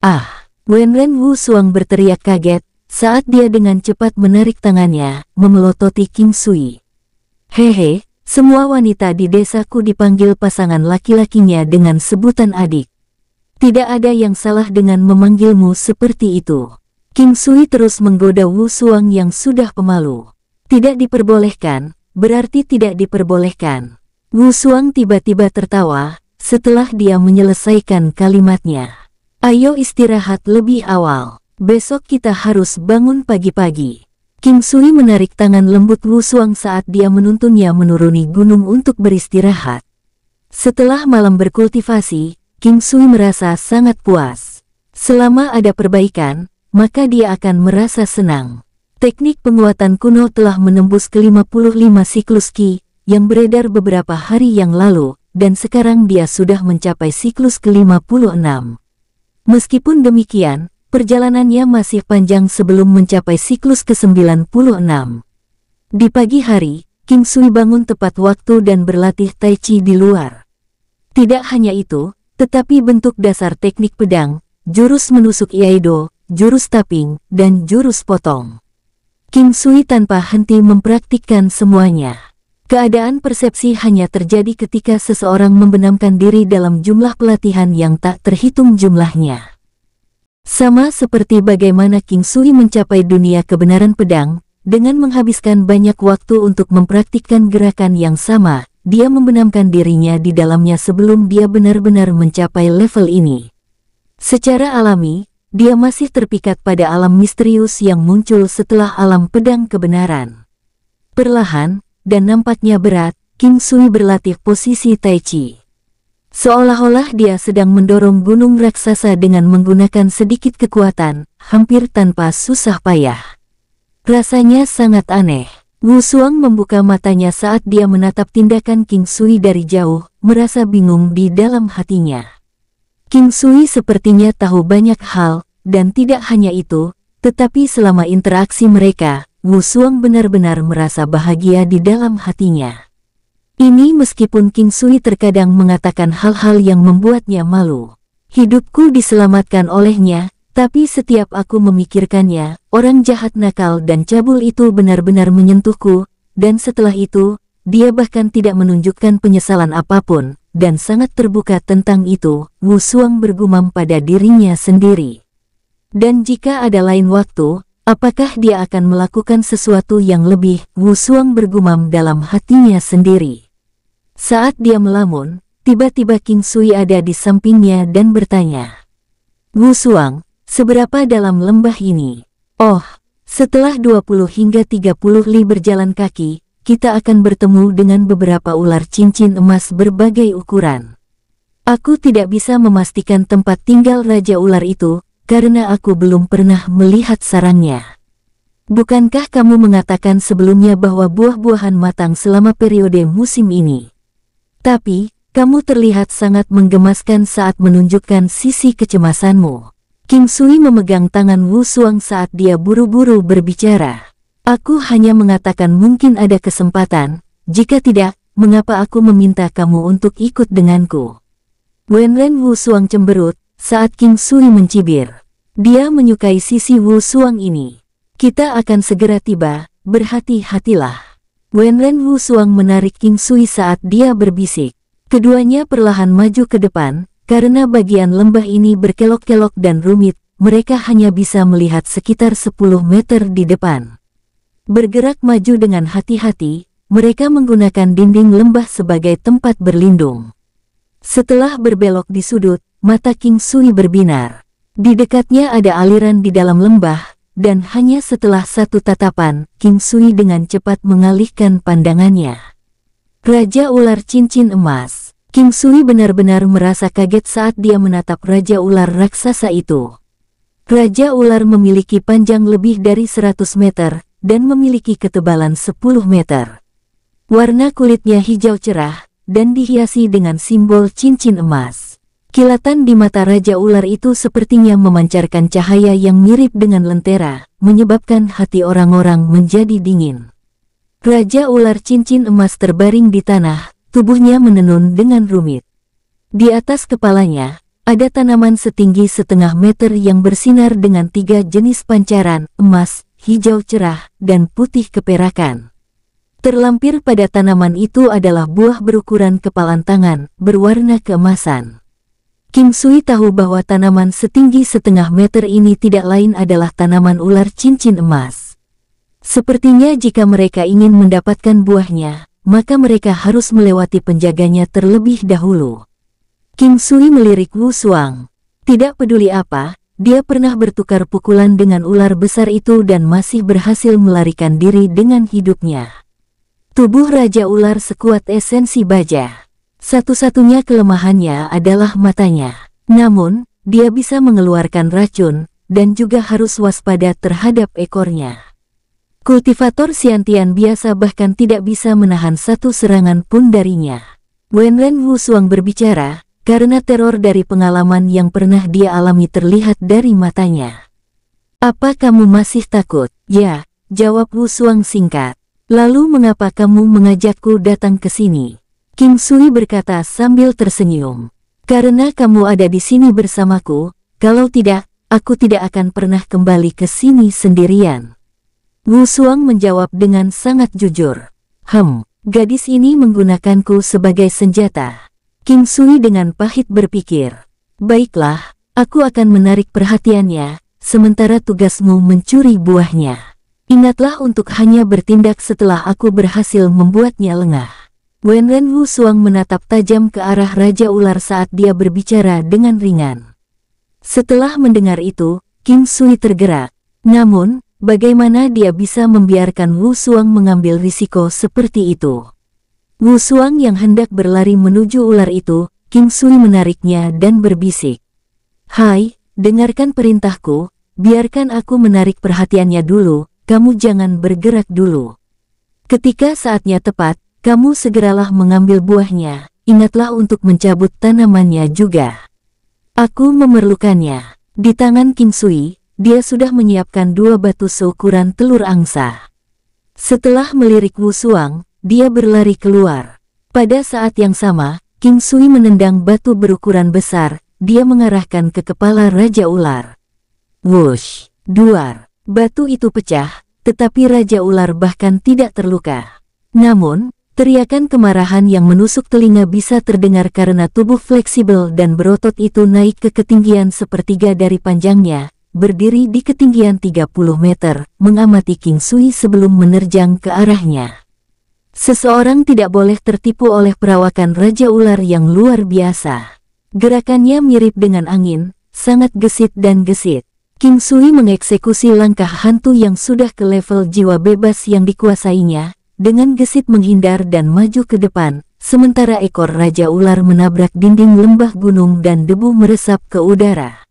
Ah! Wenren Wusuang berteriak kaget saat dia dengan cepat menarik tangannya, memelototi King Sui. Hehe, semua wanita di desaku dipanggil pasangan laki-lakinya dengan sebutan adik. Tidak ada yang salah dengan memanggilmu seperti itu. King Sui terus menggoda Wusuang yang sudah pemalu. Tidak diperbolehkan, berarti tidak diperbolehkan. Wusuang tiba-tiba tertawa setelah dia menyelesaikan kalimatnya. Ayo istirahat lebih awal. Besok kita harus bangun pagi-pagi. King Sui menarik tangan lembut Wusuang saat dia menuntunnya menuruni gunung untuk beristirahat. Setelah malam berkultivasi, King Sui merasa sangat puas. Selama ada perbaikan, maka dia akan merasa senang. Teknik penguatan kuno telah menembus ke-55 siklus Qi, yang beredar beberapa hari yang lalu, dan sekarang dia sudah mencapai siklus ke-56. Meskipun demikian, perjalanannya masih panjang sebelum mencapai siklus ke-96. Di pagi hari, King Sui bangun tepat waktu dan berlatih Tai Chi di luar. Tidak hanya itu, tetapi bentuk dasar teknik pedang, jurus menusuk Iaido, jurus tapping, dan jurus potong. King Sui tanpa henti mempraktikkan semuanya. Keadaan persepsi hanya terjadi ketika seseorang membenamkan diri dalam jumlah pelatihan yang tak terhitung jumlahnya. Sama seperti bagaimana King Sui mencapai dunia kebenaran pedang, dengan menghabiskan banyak waktu untuk mempraktikkan gerakan yang sama, dia membenamkan dirinya di dalamnya sebelum dia benar-benar mencapai level ini. Secara alami, dia masih terpikat pada alam misterius yang muncul setelah alam pedang kebenaran. Perlahan, dan nampaknya berat, King Sui berlatih posisi Tai Chi. Seolah-olah dia sedang mendorong gunung raksasa dengan menggunakan sedikit kekuatan, hampir tanpa susah payah. Rasanya sangat aneh. Wusuang membuka matanya saat dia menatap tindakan King Sui dari jauh, merasa bingung di dalam hatinya. King Sui sepertinya tahu banyak hal, dan tidak hanya itu, tetapi selama interaksi mereka, Wusuang benar-benar merasa bahagia di dalam hatinya. Ini meskipun King Sui terkadang mengatakan hal-hal yang membuatnya malu. Hidupku diselamatkan olehnya, tapi setiap aku memikirkannya, orang jahat nakal dan cabul itu benar-benar menyentuhku, dan setelah itu, dia bahkan tidak menunjukkan penyesalan apapun, dan sangat terbuka tentang itu, Wusuang bergumam pada dirinya sendiri. Dan jika ada lain waktu, apakah dia akan melakukan sesuatu yang lebih? Wusuang bergumam dalam hatinya sendiri. Saat dia melamun, tiba-tiba King Sui ada di sampingnya dan bertanya, "Wusuang, seberapa dalam lembah ini?" "Oh, setelah 20 hingga 30 li berjalan kaki, kita akan bertemu dengan beberapa ular cincin emas berbagai ukuran. Aku tidak bisa memastikan tempat tinggal Raja Ular itu, karena aku belum pernah melihat sarangnya." "Bukankah kamu mengatakan sebelumnya bahwa buah-buahan matang selama periode musim ini? Tapi, kamu terlihat sangat menggemaskan saat menunjukkan sisi kecemasanmu." King Sui memegang tangan Wusuang saat dia buru-buru berbicara. "Aku hanya mengatakan mungkin ada kesempatan, jika tidak, mengapa aku meminta kamu untuk ikut denganku?" Wenren Wusuang cemberut saat King Sui mencibir. Dia menyukai sisi Wusuang ini. "Kita akan segera tiba, berhati-hatilah." Wenren Wusuang menarik King Sui saat dia berbisik. Keduanya perlahan maju ke depan, karena bagian lembah ini berkelok-kelok dan rumit, mereka hanya bisa melihat sekitar 10 meter di depan. Bergerak maju dengan hati-hati, mereka menggunakan dinding lembah sebagai tempat berlindung. Setelah berbelok di sudut, mata King Sui berbinar. Di dekatnya ada aliran di dalam lembah, dan hanya setelah satu tatapan, King Sui dengan cepat mengalihkan pandangannya. Raja Ular Cincin Emas. King Sui benar-benar merasa kaget saat dia menatap Raja Ular raksasa itu. Raja Ular memiliki panjang lebih dari 100 meter, dan memiliki ketebalan 10 meter. Warna kulitnya hijau cerah, dan dihiasi dengan simbol cincin emas. Kilatan di mata Raja Ular itu sepertinya memancarkan cahaya yang mirip dengan lentera, menyebabkan hati orang-orang menjadi dingin. Raja Ular Cincin Emas terbaring di tanah, tubuhnya menenun dengan rumit. Di atas kepalanya, Ada tanaman setinggi setengah meter yang bersinar dengan 3 jenis pancaran, emas, hijau cerah, dan putih keperakan. Terlampir pada tanaman itu adalah buah berukuran kepalan tangan, berwarna keemasan. King Sui tahu bahwa tanaman setinggi setengah meter ini tidak lain adalah tanaman ular cincin emas. Sepertinya jika mereka ingin mendapatkan buahnya, maka mereka harus melewati penjaganya terlebih dahulu. King Sui melirik Wu Xuang. Tidak peduli apa, dia pernah bertukar pukulan dengan ular besar itu dan masih berhasil melarikan diri dengan hidupnya. Tubuh Raja Ular sekuat esensi baja. Satu-satunya kelemahannya adalah matanya. Namun, dia bisa mengeluarkan racun, dan juga harus waspada terhadap ekornya. Kultivator Xiantian biasa bahkan tidak bisa menahan satu serangan pun darinya. Wenren Wu Xuang berbicara, karena teror dari pengalaman yang pernah dia alami terlihat dari matanya. Apa kamu masih takut? Ya, jawab Wu Xuang singkat. Lalu mengapa kamu mengajakku datang ke sini? King Sui berkata sambil tersenyum. Karena kamu ada di sini bersamaku, kalau tidak, aku tidak akan pernah kembali ke sini sendirian. Wu Xuang menjawab dengan sangat jujur. Gadis ini menggunakanku sebagai senjata. King Sui dengan pahit berpikir, baiklah, aku akan menarik perhatiannya, sementara tugasmu mencuri buahnya. Ingatlah untuk hanya bertindak setelah aku berhasil membuatnya lengah. Wenren Wu Xuang menatap tajam ke arah Raja Ular saat dia berbicara dengan ringan. Setelah mendengar itu, King Sui tergerak. Namun, bagaimana dia bisa membiarkan Wu Xuang mengambil risiko seperti itu? Wu Xuang yang hendak berlari menuju ular itu, King Sui menariknya dan berbisik. Hai, dengarkan perintahku, biarkan aku menarik perhatiannya dulu, kamu jangan bergerak dulu. Ketika saatnya tepat, kamu segeralah mengambil buahnya, ingatlah untuk mencabut tanamannya juga. Aku memerlukannya. Di tangan King Sui, dia sudah menyiapkan 2 batu seukuran telur angsa. Setelah melirik Wu Xuang, dia berlari keluar. Pada saat yang sama, King Sui menendang batu berukuran besar, dia mengarahkan ke kepala Raja Ular. Wush! Duar! Batu itu pecah, tetapi Raja Ular bahkan tidak terluka. Namun, teriakan kemarahan yang menusuk telinga bisa terdengar karena tubuh fleksibel dan berotot itu naik ke ketinggian sepertiga dari panjangnya, berdiri di ketinggian 30 meter, mengamati King Sui sebelum menerjang ke arahnya. Seseorang tidak boleh tertipu oleh perawakan Raja Ular yang luar biasa. Gerakannya mirip dengan angin, sangat gesit dan gesit. King Sui mengeksekusi langkah hantu yang sudah ke level jiwa bebas yang dikuasainya, dengan gesit menghindar dan maju ke depan, sementara ekor Raja Ular menabrak dinding lembah gunung dan debu meresap ke udara.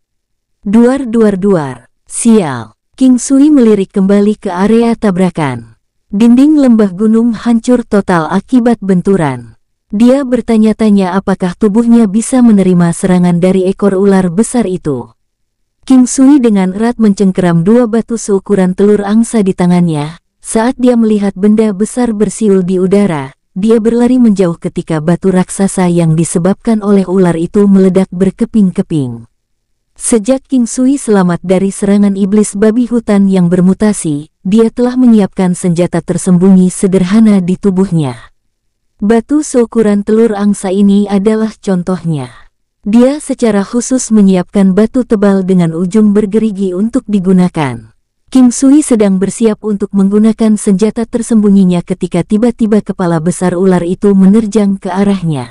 Duar duar duar, sial. King Sui melirik kembali ke area tabrakan. Dinding lembah gunung hancur total akibat benturan. Dia bertanya-tanya apakah tubuhnya bisa menerima serangan dari ekor ular besar itu. King Sui dengan erat mencengkeram 2 batu seukuran telur angsa di tangannya. Saat dia melihat benda besar bersiul di udara, dia berlari menjauh ketika batu raksasa yang disebabkan oleh ular itu meledak berkeping-keping. Sejak King Sui selamat dari serangan iblis babi hutan yang bermutasi, dia telah menyiapkan senjata tersembunyi sederhana di tubuhnya. Batu seukuran telur angsa ini adalah contohnya. Dia secara khusus menyiapkan batu tebal dengan ujung bergerigi untuk digunakan. King Sui sedang bersiap untuk menggunakan senjata tersembunyinya ketika tiba-tiba kepala besar ular itu menerjang ke arahnya.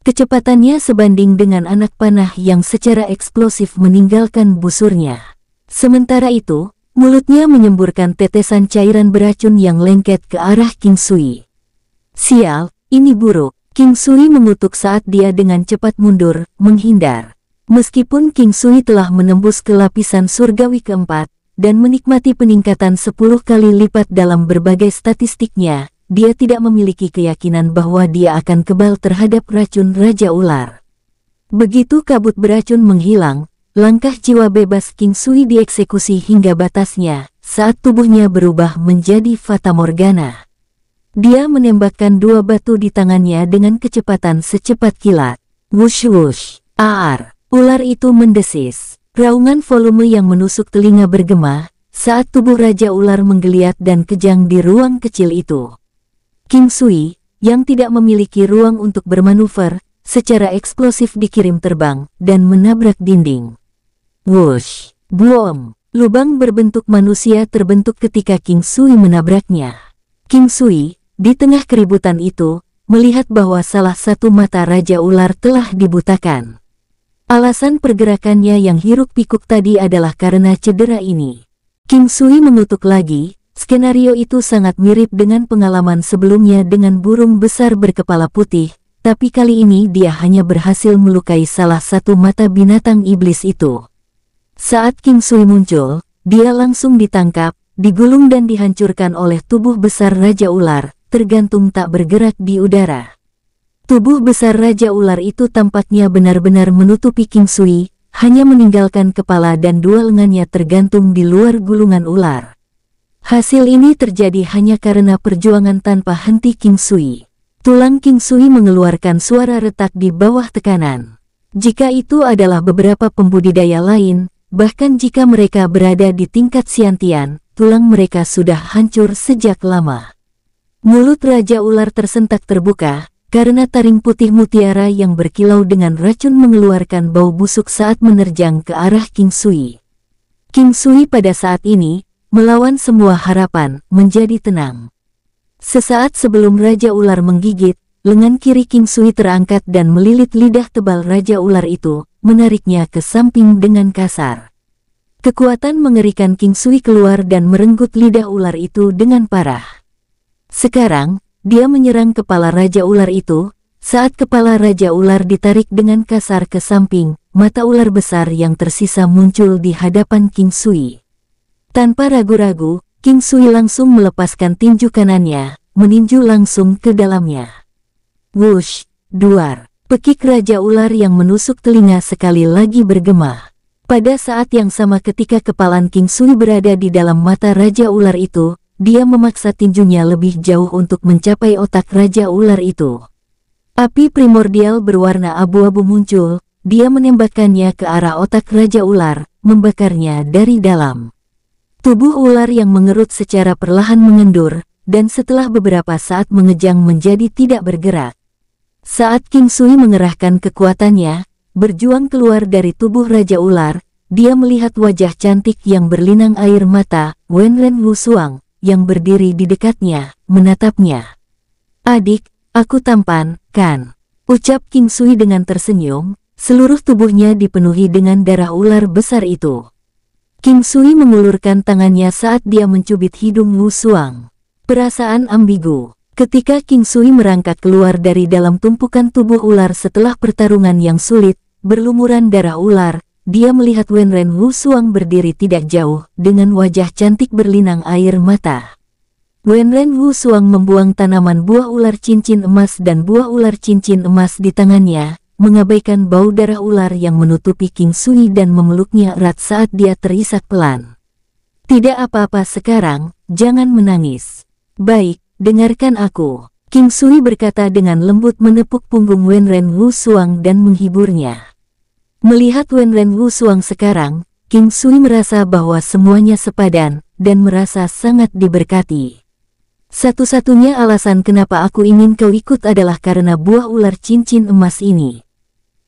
Kecepatannya sebanding dengan anak panah yang secara eksplosif meninggalkan busurnya. Sementara itu, mulutnya menyemburkan tetesan cairan beracun yang lengket ke arah King Sui. Sial, ini buruk. King Sui mengutuk saat dia dengan cepat mundur, menghindar. Meskipun King Sui telah menembus ke lapisan surgawi keempat, dan menikmati peningkatan 10 kali lipat dalam berbagai statistiknya, dia tidak memiliki keyakinan bahwa dia akan kebal terhadap racun Raja Ular. Begitu kabut beracun menghilang, langkah jiwa bebas King Sui dieksekusi hingga batasnya, saat tubuhnya berubah menjadi Fata Morgana. Dia menembakkan 2 batu di tangannya dengan kecepatan secepat kilat. Wush wush, aar. Ular itu mendesis. Raungan volume yang menusuk telinga bergema saat tubuh Raja Ular menggeliat dan kejang di ruang kecil itu. King Sui, yang tidak memiliki ruang untuk bermanuver, secara eksplosif dikirim terbang dan menabrak dinding. Whoosh! Boom! Lubang berbentuk manusia terbentuk ketika King Sui menabraknya. King Sui, di tengah keributan itu, melihat bahwa salah satu mata Raja Ular telah dibutakan. Alasan pergerakannya yang hiruk-pikuk tadi adalah karena cedera ini. King Sui mengutuk lagi, skenario itu sangat mirip dengan pengalaman sebelumnya dengan burung besar berkepala putih, tapi kali ini dia hanya berhasil melukai salah satu mata binatang iblis itu. Saat King Sui muncul, dia langsung ditangkap, digulung dan dihancurkan oleh tubuh besar Raja Ular, tergantung tak bergerak di udara. Tubuh besar Raja Ular itu tampaknya benar-benar menutupi King Sui, hanya meninggalkan kepala dan dua lengannya tergantung di luar gulungan ular. Hasil ini terjadi hanya karena perjuangan tanpa henti King Sui. Tulang King Sui mengeluarkan suara retak di bawah tekanan. Jika itu adalah beberapa pembudidaya lain, bahkan jika mereka berada di tingkat Xiantian, tulang mereka sudah hancur sejak lama. Mulut Raja Ular tersentak terbuka, karena taring putih mutiara yang berkilau dengan racun mengeluarkan bau busuk saat menerjang ke arah King Sui. King Sui pada saat ini, melawan semua harapan, menjadi tenang. Sesaat sebelum Raja Ular menggigit, lengan kiri King Sui terangkat dan melilit lidah tebal Raja Ular itu, menariknya ke samping dengan kasar. Kekuatan mengerikan King Sui keluar dan merenggut lidah ular itu dengan parah. Sekarang, dia menyerang kepala Raja Ular itu. Saat kepala Raja Ular ditarik dengan kasar ke samping, mata ular besar yang tersisa muncul di hadapan King Sui. Tanpa ragu-ragu, King Sui langsung melepaskan tinju kanannya, meninju langsung ke dalamnya. Wush! Duar! Pekik Raja Ular yang menusuk telinga sekali lagi bergema. Pada saat yang sama ketika kepalan King Sui berada di dalam mata Raja Ular itu, dia memaksa tinjunya lebih jauh untuk mencapai otak Raja Ular itu. Api primordial berwarna abu-abu muncul, dia menembakkannya ke arah otak Raja Ular, membakarnya dari dalam. Tubuh ular yang mengerut secara perlahan mengendur, dan setelah beberapa saat mengejang menjadi tidak bergerak. Saat King Sui mengerahkan kekuatannya, berjuang keluar dari tubuh Raja Ular, dia melihat wajah cantik yang berlinang air mata, Wenren Wusuang, yang berdiri di dekatnya, menatapnya. "Adik, aku tampan, kan?" ucap King Sui dengan tersenyum, seluruh tubuhnya dipenuhi dengan darah ular besar itu. King Sui mengulurkan tangannya saat dia mencubit hidung Wusuang. Perasaan ambigu. Ketika King Sui merangkak keluar dari dalam tumpukan tubuh ular setelah pertarungan yang sulit, berlumuran darah ular, dia melihat Wenren Wusuang berdiri tidak jauh, dengan wajah cantik berlinang air mata. Wenren Wusuang membuang tanaman buah ular cincin emas dan buah ular cincin emas di tangannya, mengabaikan bau darah ular yang menutupi King Sui dan memeluknya erat saat dia terisak pelan. "Tidak apa-apa sekarang, jangan menangis. Baik, dengarkan aku." King Sui berkata dengan lembut menepuk punggung Wenren Wusuang dan menghiburnya. Melihat Wenren Wusuang sekarang, King Sui merasa bahwa semuanya sepadan, dan merasa sangat diberkati. "Satu-satunya alasan kenapa aku ingin kau ikut adalah karena buah ular cincin emas ini.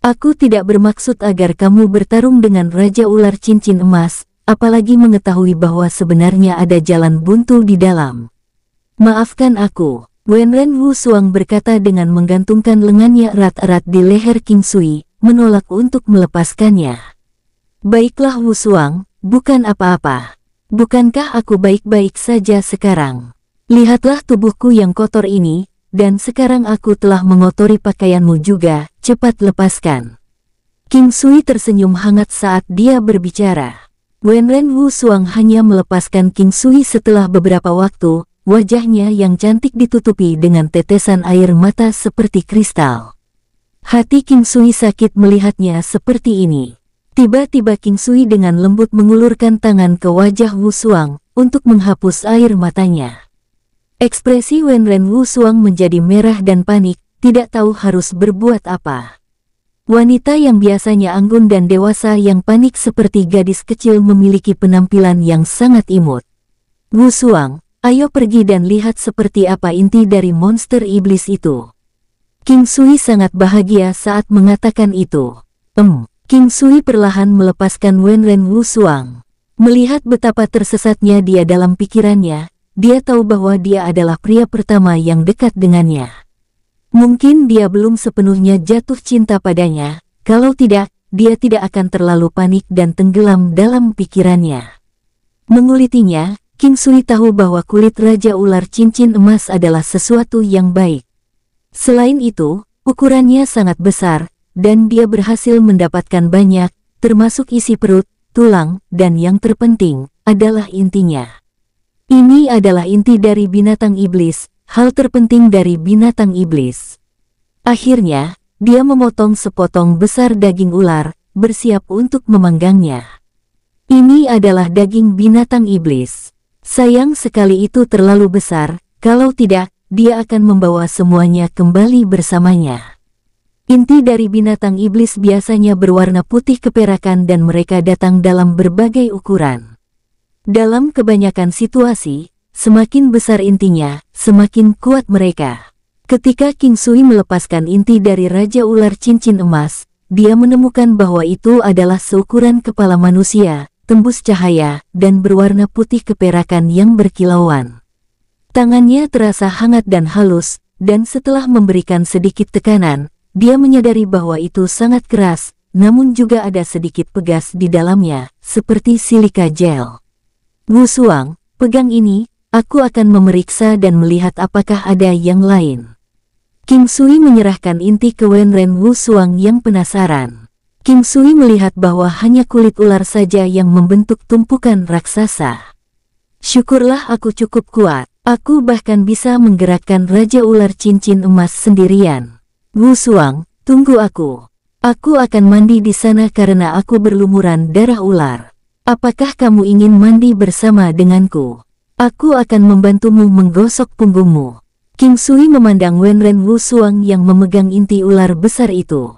Aku tidak bermaksud agar kamu bertarung dengan Raja Ular Cincin Emas, apalagi mengetahui bahwa sebenarnya ada jalan buntu di dalam. Maafkan aku." Wenren Wusuang berkata dengan menggantungkan lengannya erat-erat di leher King Sui, menolak untuk melepaskannya. "Baiklah Wusuang, bukan apa-apa. Bukankah aku baik-baik saja sekarang? Lihatlah tubuhku yang kotor ini, dan sekarang aku telah mengotori pakaianmu juga, cepat lepaskan." King Sui tersenyum hangat saat dia berbicara. Wenren Wusuang hanya melepaskan King Sui setelah beberapa waktu, wajahnya yang cantik ditutupi dengan tetesan air mata seperti kristal. Hati King Sui sakit melihatnya seperti ini. Tiba-tiba King Sui dengan lembut mengulurkan tangan ke wajah Wusuang, untuk menghapus air matanya. Ekspresi Wenren Wusuang menjadi merah dan panik, tidak tahu harus berbuat apa. Wanita yang biasanya anggun dan dewasa yang panik seperti gadis kecil memiliki penampilan yang sangat imut. Wu Xuang, ayo pergi dan lihat seperti apa inti dari monster iblis itu. King Sui sangat bahagia saat mengatakan itu. King Sui perlahan melepaskan Wenren Wu Xuang. Melihat betapa tersesatnya dia dalam pikirannya, dia tahu bahwa dia adalah pria pertama yang dekat dengannya. Mungkin dia belum sepenuhnya jatuh cinta padanya, kalau tidak, dia tidak akan terlalu panik dan tenggelam dalam pikirannya. Mengulitinya, King Sui tahu bahwa kulit Raja Ular Cincin Emas adalah sesuatu yang baik. Selain itu, ukurannya sangat besar, dan dia berhasil mendapatkan banyak, termasuk isi perut, tulang, dan yang terpenting, adalah intinya. Ini adalah inti dari binatang iblis, hal terpenting dari binatang iblis. Akhirnya, dia memotong sepotong besar daging ular, bersiap untuk memanggangnya. Ini adalah daging binatang iblis. Sayang sekali itu terlalu besar, kalau tidak, dia akan membawa semuanya kembali bersamanya. Inti dari binatang iblis biasanya berwarna putih keperakan dan mereka datang dalam berbagai ukuran. Dalam kebanyakan situasi, semakin besar intinya, semakin kuat mereka. Ketika King Sui melepaskan inti dari Raja Ular Cincin Emas, dia menemukan bahwa itu adalah seukuran kepala manusia, tembus cahaya, dan berwarna putih keperakan yang berkilauan. Tangannya terasa hangat dan halus, dan setelah memberikan sedikit tekanan, dia menyadari bahwa itu sangat keras, namun juga ada sedikit pegas di dalamnya, seperti silika gel. Wu Xuang, pegang ini, aku akan memeriksa dan melihat apakah ada yang lain. King Sui menyerahkan inti ke Wenren Wu Xuang yang penasaran. King Sui melihat bahwa hanya kulit ular saja yang membentuk tumpukan raksasa. Syukurlah aku cukup kuat, aku bahkan bisa menggerakkan Raja Ular Cincin Emas sendirian. Wu Xuang, tunggu aku. Aku akan mandi di sana karena aku berlumuran darah ular. Apakah kamu ingin mandi bersama denganku? Aku akan membantumu menggosok punggungmu. King Sui memandang Wenren Wu Xuang yang memegang inti ular besar itu.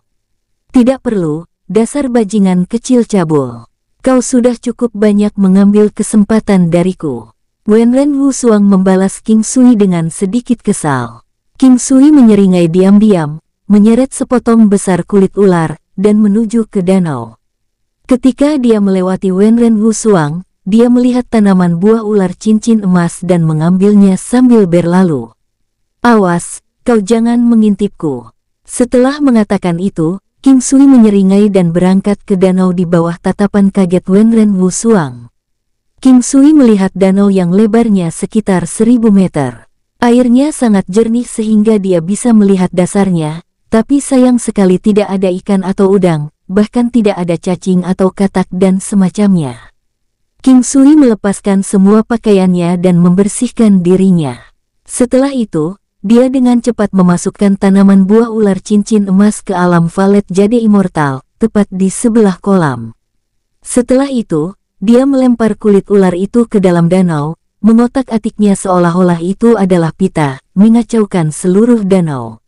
Tidak perlu, dasar bajingan kecil cabul. Kau sudah cukup banyak mengambil kesempatan dariku. Wenren Wu Xuang membalas King Sui dengan sedikit kesal. King Sui menyeringai diam-diam, menyeret sepotong besar kulit ular, dan menuju ke danau. Ketika dia melewati Wenren Wu Xuang, dia melihat tanaman buah ular cincin emas dan mengambilnya sambil berlalu. Awas, kau jangan mengintipku. Setelah mengatakan itu, King Sui menyeringai dan berangkat ke danau di bawah tatapan kaget Wenren Wu Xuang. King Sui melihat danau yang lebarnya sekitar 1000 meter. Airnya sangat jernih sehingga dia bisa melihat dasarnya, tapi sayang sekali tidak ada ikan atau udang. Bahkan tidak ada cacing atau katak dan semacamnya. King Sui melepaskan semua pakaiannya dan membersihkan dirinya. Setelah itu, dia dengan cepat memasukkan tanaman buah ular cincin emas ke alam valet jade immortal, tepat di sebelah kolam. Setelah itu, dia melempar kulit ular itu ke dalam danau, mengotak-atiknya seolah-olah itu adalah pita, mengacaukan seluruh danau.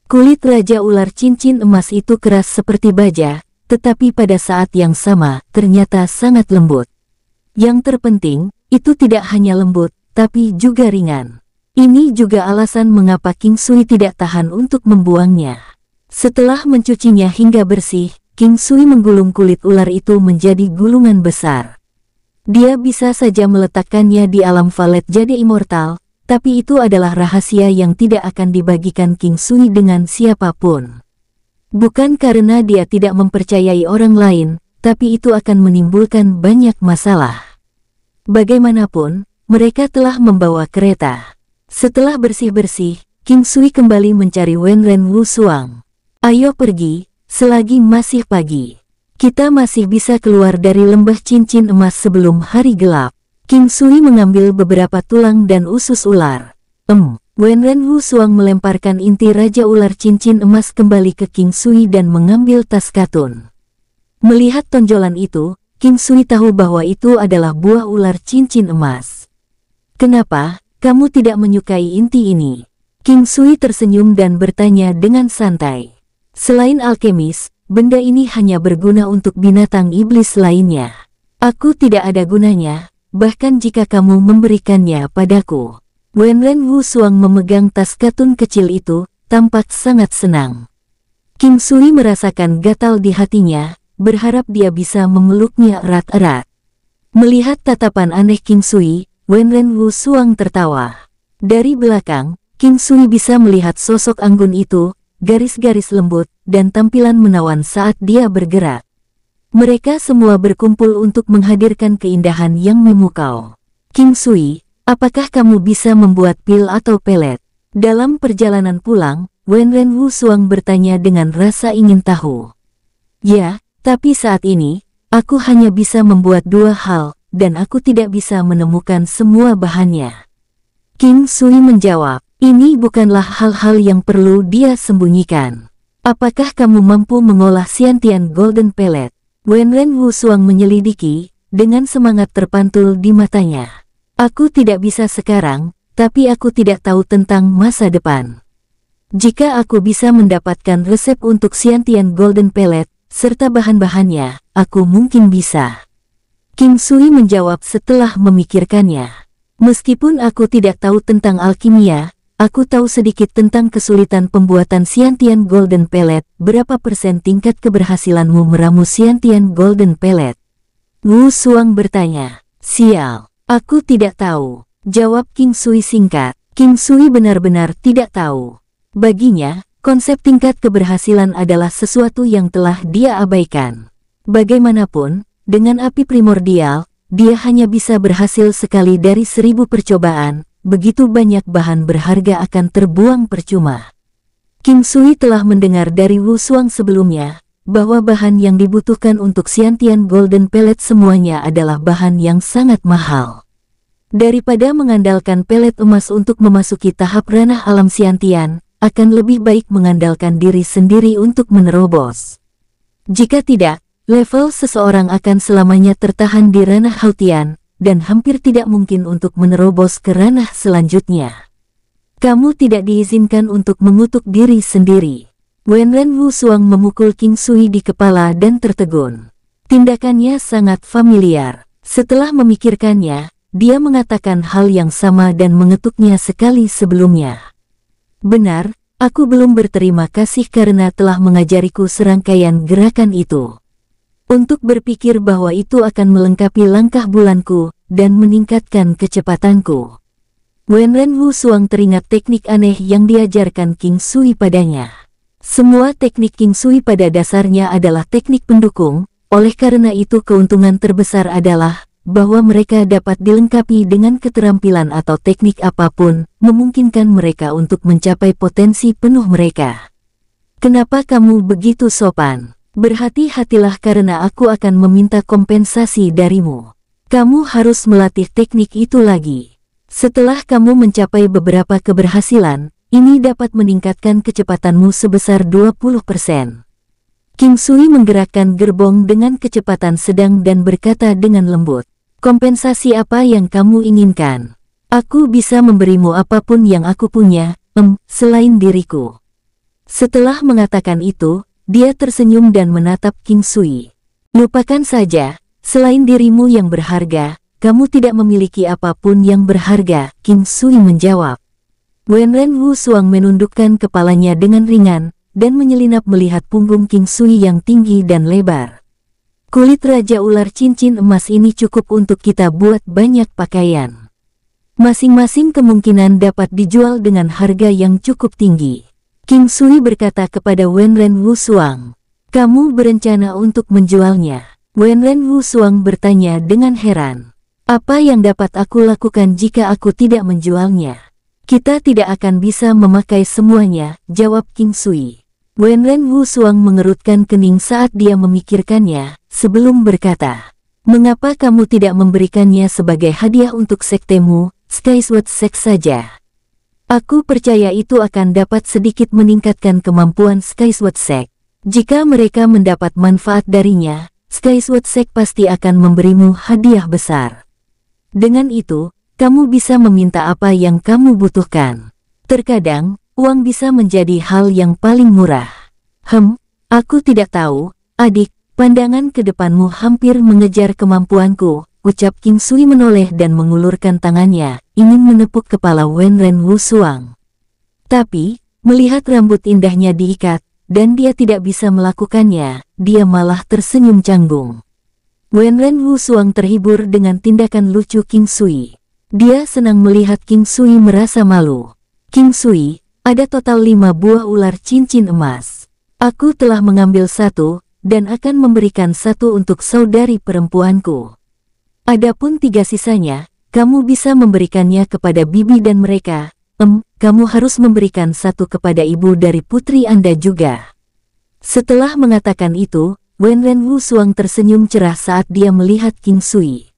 Kulit Raja Ular Cincin Emas itu keras seperti baja, tetapi pada saat yang sama, ternyata sangat lembut. Yang terpenting, itu tidak hanya lembut, tapi juga ringan. Ini juga alasan mengapa King Sui tidak tahan untuk membuangnya. Setelah mencucinya hingga bersih, King Sui menggulung kulit ular itu menjadi gulungan besar. Dia bisa saja meletakkannya di alam valet jade immortal, tapi itu adalah rahasia yang tidak akan dibagikan King Sui dengan siapapun. Bukan karena dia tidak mempercayai orang lain, tapi itu akan menimbulkan banyak masalah. Bagaimanapun, mereka telah membawa kereta. Setelah bersih-bersih, King Sui kembali mencari Wenren Wu Xuang. Ayo pergi, selagi masih pagi. Kita masih bisa keluar dari lembah cincin emas sebelum hari gelap. King Sui mengambil beberapa tulang dan usus ular. Wenren Wu Xuang melemparkan inti Raja Ular Cincin Emas kembali ke King Sui dan mengambil tas katun. Melihat tonjolan itu, King Sui tahu bahwa itu adalah buah ular cincin emas. Kenapa, kamu tidak menyukai inti ini? King Sui tersenyum dan bertanya dengan santai. Selain alkemis, benda ini hanya berguna untuk binatang iblis lainnya. Aku tidak ada gunanya, bahkan jika kamu memberikannya padaku. Wenren Wusuang memegang tas katun kecil itu, tampak sangat senang. King Sui merasakan gatal di hatinya, berharap dia bisa memeluknya erat-erat. Melihat tatapan aneh King Sui, Wenren Wusuang tertawa. Dari belakang, King Sui bisa melihat sosok anggun itu, garis-garis lembut, dan tampilan menawan saat dia bergerak. Mereka semua berkumpul untuk menghadirkan keindahan yang memukau. King Sui, apakah kamu bisa membuat pil atau pelet? Dalam perjalanan pulang, Wenren Wusuang bertanya dengan rasa ingin tahu. Ya, tapi saat ini, aku hanya bisa membuat 2 hal, dan aku tidak bisa menemukan semua bahannya. King Sui menjawab, ini bukanlah hal-hal yang perlu dia sembunyikan. Apakah kamu mampu mengolah Xiantian Golden Pellet? Wenren Wusuang menyelidiki, dengan semangat terpantul di matanya. Aku tidak bisa sekarang, tapi aku tidak tahu tentang masa depan. Jika aku bisa mendapatkan resep untuk Xiantian Golden Pellet, serta bahan-bahannya, aku mungkin bisa. King Sui menjawab setelah memikirkannya. Meskipun aku tidak tahu tentang alkimia, aku tahu sedikit tentang kesulitan pembuatan Xiantian Golden Pellet. Berapa persen tingkat keberhasilanmu meramu Xiantian Golden Pellet? Wusuang bertanya. Sial, aku tidak tahu, jawab King Sui singkat. King Sui benar-benar tidak tahu. Baginya, konsep tingkat keberhasilan adalah sesuatu yang telah dia abaikan. Bagaimanapun, dengan api primordial, dia hanya bisa berhasil sekali dari 1000 percobaan. Begitu banyak bahan berharga akan terbuang percuma. King Sui telah mendengar dari Wusuang sebelumnya, bahwa bahan yang dibutuhkan untuk Xiantian Golden Pellet semuanya adalah bahan yang sangat mahal. Daripada mengandalkan pelet emas untuk memasuki tahap ranah alam Xiantian, akan lebih baik mengandalkan diri sendiri untuk menerobos. Jika tidak, level seseorang akan selamanya tertahan di ranah Hautian, dan hampir tidak mungkin untuk menerobos ke ranah selanjutnya. Kamu tidak diizinkan untuk mengutuk diri sendiri. Wenren Wusuang memukul King Sui di kepala dan tertegun. Tindakannya sangat familiar. Setelah memikirkannya, dia mengatakan hal yang sama dan mengetuknya sekali sebelumnya. Benar, aku belum berterima kasih karena telah mengajariku serangkaian gerakan itu. Untuk berpikir bahwa itu akan melengkapi langkah bulanku, dan meningkatkan kecepatanku. Wenren Wusuang teringat teknik aneh yang diajarkan King Sui padanya. Semua teknik King Sui pada dasarnya adalah teknik pendukung, oleh karena itu keuntungan terbesar adalah, bahwa mereka dapat dilengkapi dengan keterampilan atau teknik apapun, memungkinkan mereka untuk mencapai potensi penuh mereka. Kenapa kamu begitu sopan? Berhati-hatilah karena aku akan meminta kompensasi darimu. Kamu harus melatih teknik itu lagi. Setelah kamu mencapai beberapa keberhasilan, ini dapat meningkatkan kecepatanmu sebesar 20%. King Sui menggerakkan gerbong dengan kecepatan sedang dan berkata dengan lembut, kompensasi apa yang kamu inginkan? Aku bisa memberimu apapun yang aku punya, selain diriku. Setelah mengatakan itu, dia tersenyum dan menatap King Sui. Lupakan saja, selain dirimu yang berharga, kamu tidak memiliki apapun yang berharga, King Sui menjawab. Wenren Wusuang menundukkan kepalanya dengan ringan, dan menyelinap melihat punggung King Sui yang tinggi dan lebar. Kulit Raja Ular cincin emas ini cukup untuk kita buat banyak pakaian. Masing-masing kemungkinan dapat dijual dengan harga yang cukup tinggi. King Sui berkata kepada Wenren Wusuang, kamu berencana untuk menjualnya? Wenren Wusuang bertanya dengan heran. Apa yang dapat aku lakukan jika aku tidak menjualnya? Kita tidak akan bisa memakai semuanya, jawab King Sui. Wenren Wusuang mengerutkan kening saat dia memikirkannya, sebelum berkata, mengapa kamu tidak memberikannya sebagai hadiah untuk sektemu, Skyward Sect saja? Aku percaya itu akan dapat sedikit meningkatkan kemampuan Skyward Sect. Jika mereka mendapat manfaat darinya, Skyward Sect pasti akan memberimu hadiah besar. Dengan itu, kamu bisa meminta apa yang kamu butuhkan. Terkadang, uang bisa menjadi hal yang paling murah. Aku tidak tahu, adik, pandangan ke depanmu hampir mengejar kemampuanku, ucap King Sui menoleh dan mengulurkan tangannya, ingin menepuk kepala Wenren Wusuang. Tapi, melihat rambut indahnya diikat, dan dia tidak bisa melakukannya, dia malah tersenyum canggung. Wenren Wusuang terhibur dengan tindakan lucu King Sui. Dia senang melihat King Sui merasa malu. King Sui, ada total 5 buah ular cincin emas. Aku telah mengambil 1, dan akan memberikan 1 untuk saudari perempuanku. Adapun 3 sisanya, kamu bisa memberikannya kepada bibi dan mereka. Kamu harus memberikan 1 kepada ibu dari putri Anda juga. Setelah mengatakan itu, Wenren Wusuang tersenyum cerah saat dia melihat King Sui.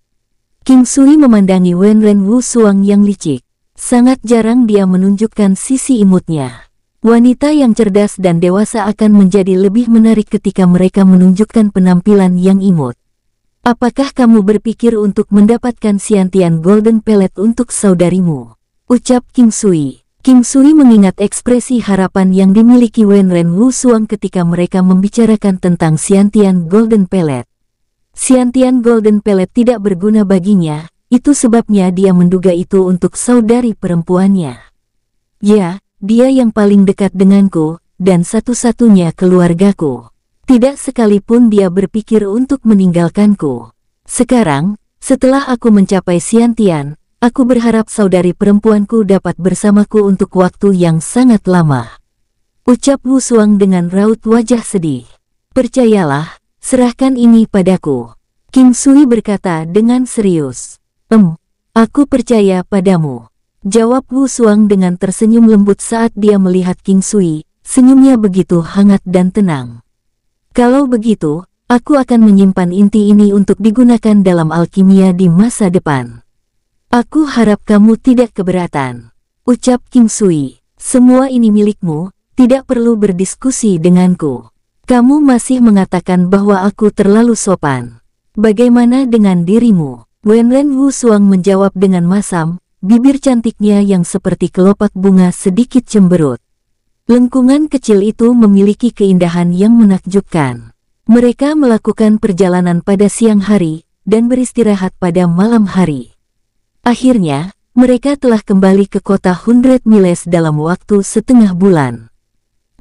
King Sui memandangi Wenren Wusuang yang licik. Sangat jarang dia menunjukkan sisi imutnya. Wanita yang cerdas dan dewasa akan menjadi lebih menarik ketika mereka menunjukkan penampilan yang imut. Apakah kamu berpikir untuk mendapatkan Xiantian Golden Pellet untuk saudarimu? Ucap King Sui. King Sui mengingat ekspresi harapan yang dimiliki Wenren Wusuang ketika mereka membicarakan tentang Xiantian Golden Pellet. Xiantian Golden Pellet tidak berguna baginya. Itu sebabnya dia menduga itu untuk saudari perempuannya. Ya, dia yang paling dekat denganku, dan satu-satunya keluargaku. Tidak sekalipun dia berpikir untuk meninggalkanku. Sekarang, setelah aku mencapai Xiantian, aku berharap saudari perempuanku dapat bersamaku untuk waktu yang sangat lama. Ucap Wusuang dengan raut wajah sedih. Percayalah, serahkan ini padaku. King Sui berkata dengan serius. Aku percaya padamu. Jawab Wusuang dengan tersenyum lembut saat dia melihat King Sui, senyumnya begitu hangat dan tenang. Kalau begitu, aku akan menyimpan inti ini untuk digunakan dalam alkimia di masa depan. Aku harap kamu tidak keberatan. Ucap King Sui, semua ini milikmu, tidak perlu berdiskusi denganku. Kamu masih mengatakan bahwa aku terlalu sopan. Bagaimana dengan dirimu? Wenren Wusuang menjawab dengan masam, bibir cantiknya yang seperti kelopak bunga sedikit cemberut. Lengkungan kecil itu memiliki keindahan yang menakjubkan. Mereka melakukan perjalanan pada siang hari, dan beristirahat pada malam hari. Akhirnya, mereka telah kembali ke kota 100 Miles dalam waktu setengah bulan.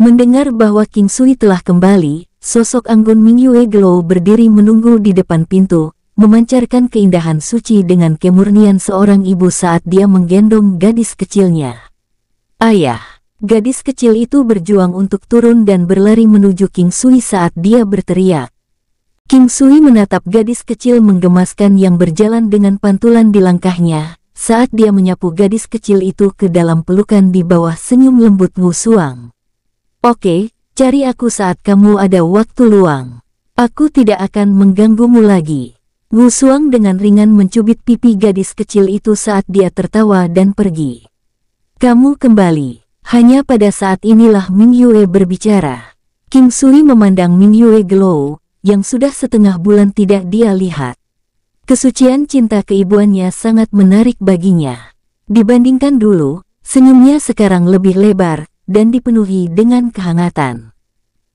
Mendengar bahwa King Sui telah kembali, sosok Anggun Mingyue Glow berdiri menunggu di depan pintu, memancarkan keindahan suci dengan kemurnian seorang ibu saat dia menggendong gadis kecilnya. Ayah, gadis kecil itu berjuang untuk turun dan berlari menuju King Sui saat dia berteriak. King Sui menatap gadis kecil menggemaskan yang berjalan dengan pantulan di langkahnya, saat dia menyapu gadis kecil itu ke dalam pelukan di bawah senyum lembut Wusuang. Oke, cari aku saat kamu ada waktu luang. Aku tidak akan mengganggumu lagi. Wusuang dengan ringan mencubit pipi gadis kecil itu saat dia tertawa dan pergi. Kamu kembali. Hanya pada saat inilah Mingyue berbicara. King Sui memandang Mingyue Glow, yang sudah setengah bulan tidak dia lihat. Kesucian cinta keibuannya sangat menarik baginya. Dibandingkan dulu, senyumnya sekarang lebih lebar, dan dipenuhi dengan kehangatan.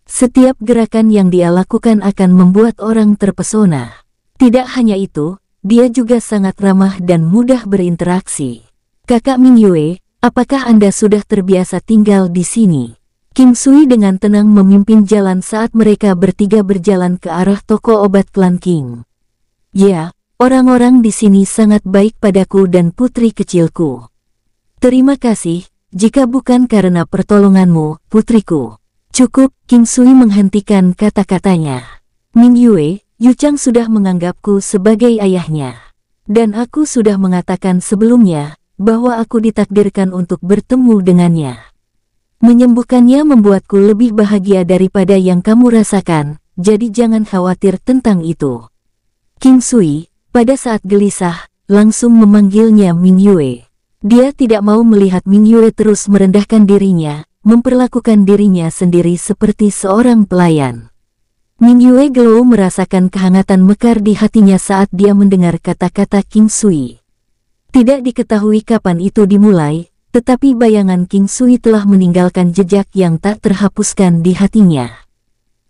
Setiap gerakan yang dia lakukan akan membuat orang terpesona. Tidak hanya itu, dia juga sangat ramah dan mudah berinteraksi. Kakak Mingyue, apakah Anda sudah terbiasa tinggal di sini? King Sui dengan tenang memimpin jalan saat mereka bertiga berjalan ke arah toko obat klan King. Ya, orang-orang di sini sangat baik padaku dan putri kecilku. Terima kasih, jika bukan karena pertolonganmu, putriku. Cukup, King Sui menghentikan kata-katanya. Mingyue, Yu Chang sudah menganggapku sebagai ayahnya. Dan aku sudah mengatakan sebelumnya, bahwa aku ditakdirkan untuk bertemu dengannya. Menyembuhkannya membuatku lebih bahagia daripada yang kamu rasakan, jadi jangan khawatir tentang itu. King Sui, pada saat gelisah, langsung memanggilnya Mingyue. Dia tidak mau melihat Mingyue terus merendahkan dirinya, memperlakukan dirinya sendiri seperti seorang pelayan. Mingyue Glow merasakan kehangatan mekar di hatinya saat dia mendengar kata-kata King Sui. Tidak diketahui kapan itu dimulai, tetapi bayangan King Sui telah meninggalkan jejak yang tak terhapuskan di hatinya.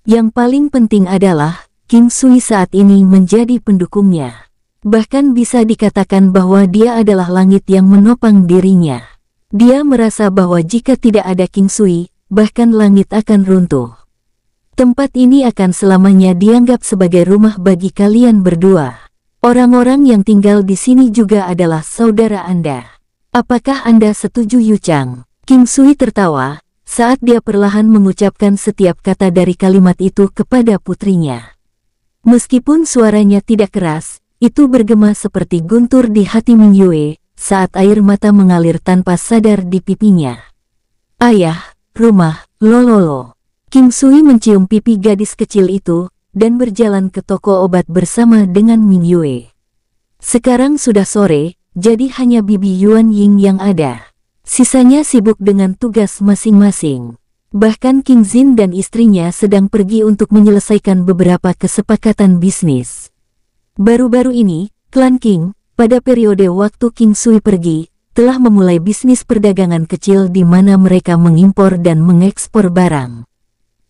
Yang paling penting adalah, King Sui saat ini menjadi pendukungnya. Bahkan bisa dikatakan bahwa dia adalah langit yang menopang dirinya. Dia merasa bahwa jika tidak ada King Sui, bahkan langit akan runtuh. Tempat ini akan selamanya dianggap sebagai rumah bagi kalian berdua. Orang-orang yang tinggal di sini juga adalah saudara Anda. Apakah Anda setuju Yu Chang? King Sui tertawa saat dia perlahan mengucapkan setiap kata dari kalimat itu kepada putrinya. Meskipun suaranya tidak keras, itu bergema seperti guntur di hati Ming Yue saat air mata mengalir tanpa sadar di pipinya. Ayah, rumah, lololo. King Sui mencium pipi gadis kecil itu dan berjalan ke toko obat bersama dengan Ming Yue. Sekarang sudah sore, jadi hanya Bibi Yuan Ying yang ada. Sisanya sibuk dengan tugas masing-masing. Bahkan King Zin dan istrinya sedang pergi untuk menyelesaikan beberapa kesepakatan bisnis. Baru-baru ini, klan King, pada periode waktu King Sui pergi, telah memulai bisnis perdagangan kecil di mana mereka mengimpor dan mengekspor barang.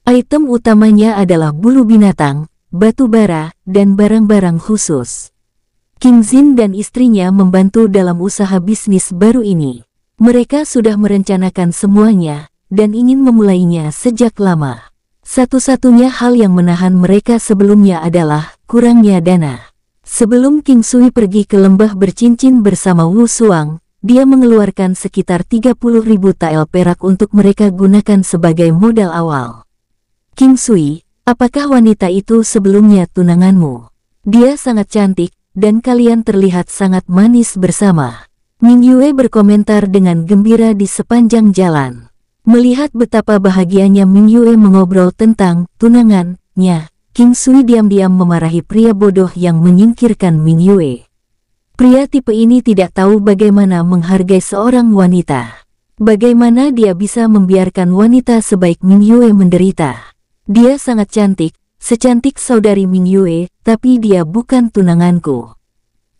Item utamanya adalah bulu binatang, batu bara, dan barang-barang khusus. King Zin dan istrinya membantu dalam usaha bisnis baru ini. Mereka sudah merencanakan semuanya, dan ingin memulainya sejak lama. Satu-satunya hal yang menahan mereka sebelumnya adalah kurangnya dana. Sebelum King Sui pergi ke lembah bercincin bersama Wu Suang, dia mengeluarkan sekitar 30.000 tael perak untuk mereka gunakan sebagai modal awal. King Sui, apakah wanita itu sebelumnya tunanganmu? Dia sangat cantik, dan kalian terlihat sangat manis bersama. Ming Yue berkomentar dengan gembira di sepanjang jalan. Melihat betapa bahagianya Ming Yue mengobrol tentang tunangannya, King Sui diam-diam memarahi pria bodoh yang menyingkirkan Ming Yue. Pria tipe ini tidak tahu bagaimana menghargai seorang wanita. Bagaimana dia bisa membiarkan wanita sebaik Ming Yue menderita? Dia sangat cantik, secantik saudari Ming Yue, tapi dia bukan tunanganku.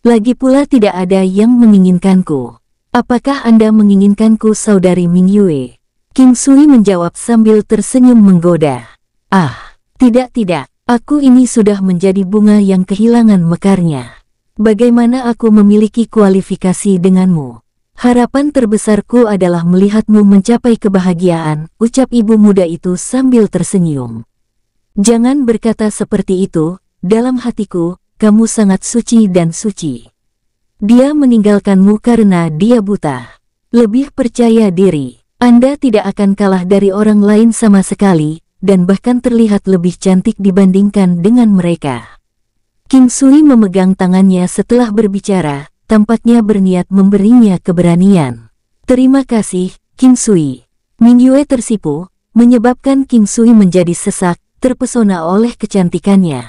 Lagi pula tidak ada yang menginginkanku. Apakah Anda menginginkanku saudari Ming Yue? King Sui menjawab sambil tersenyum menggoda. Ah, tidak, aku ini sudah menjadi bunga yang kehilangan mekarnya. Bagaimana aku memiliki kualifikasi denganmu? Harapan terbesarku adalah melihatmu mencapai kebahagiaan, ucap ibu muda itu sambil tersenyum. Jangan berkata seperti itu, dalam hatiku, kamu sangat suci dan suci. Dia meninggalkanmu karena dia buta. Lebih percaya diri, Anda tidak akan kalah dari orang lain sama sekali, dan bahkan terlihat lebih cantik dibandingkan dengan mereka. King Sui memegang tangannya setelah berbicara, tampaknya berniat memberinya keberanian. Terima kasih, King Sui. Ming Yue tersipu, menyebabkan King Sui menjadi sesak, terpesona oleh kecantikannya.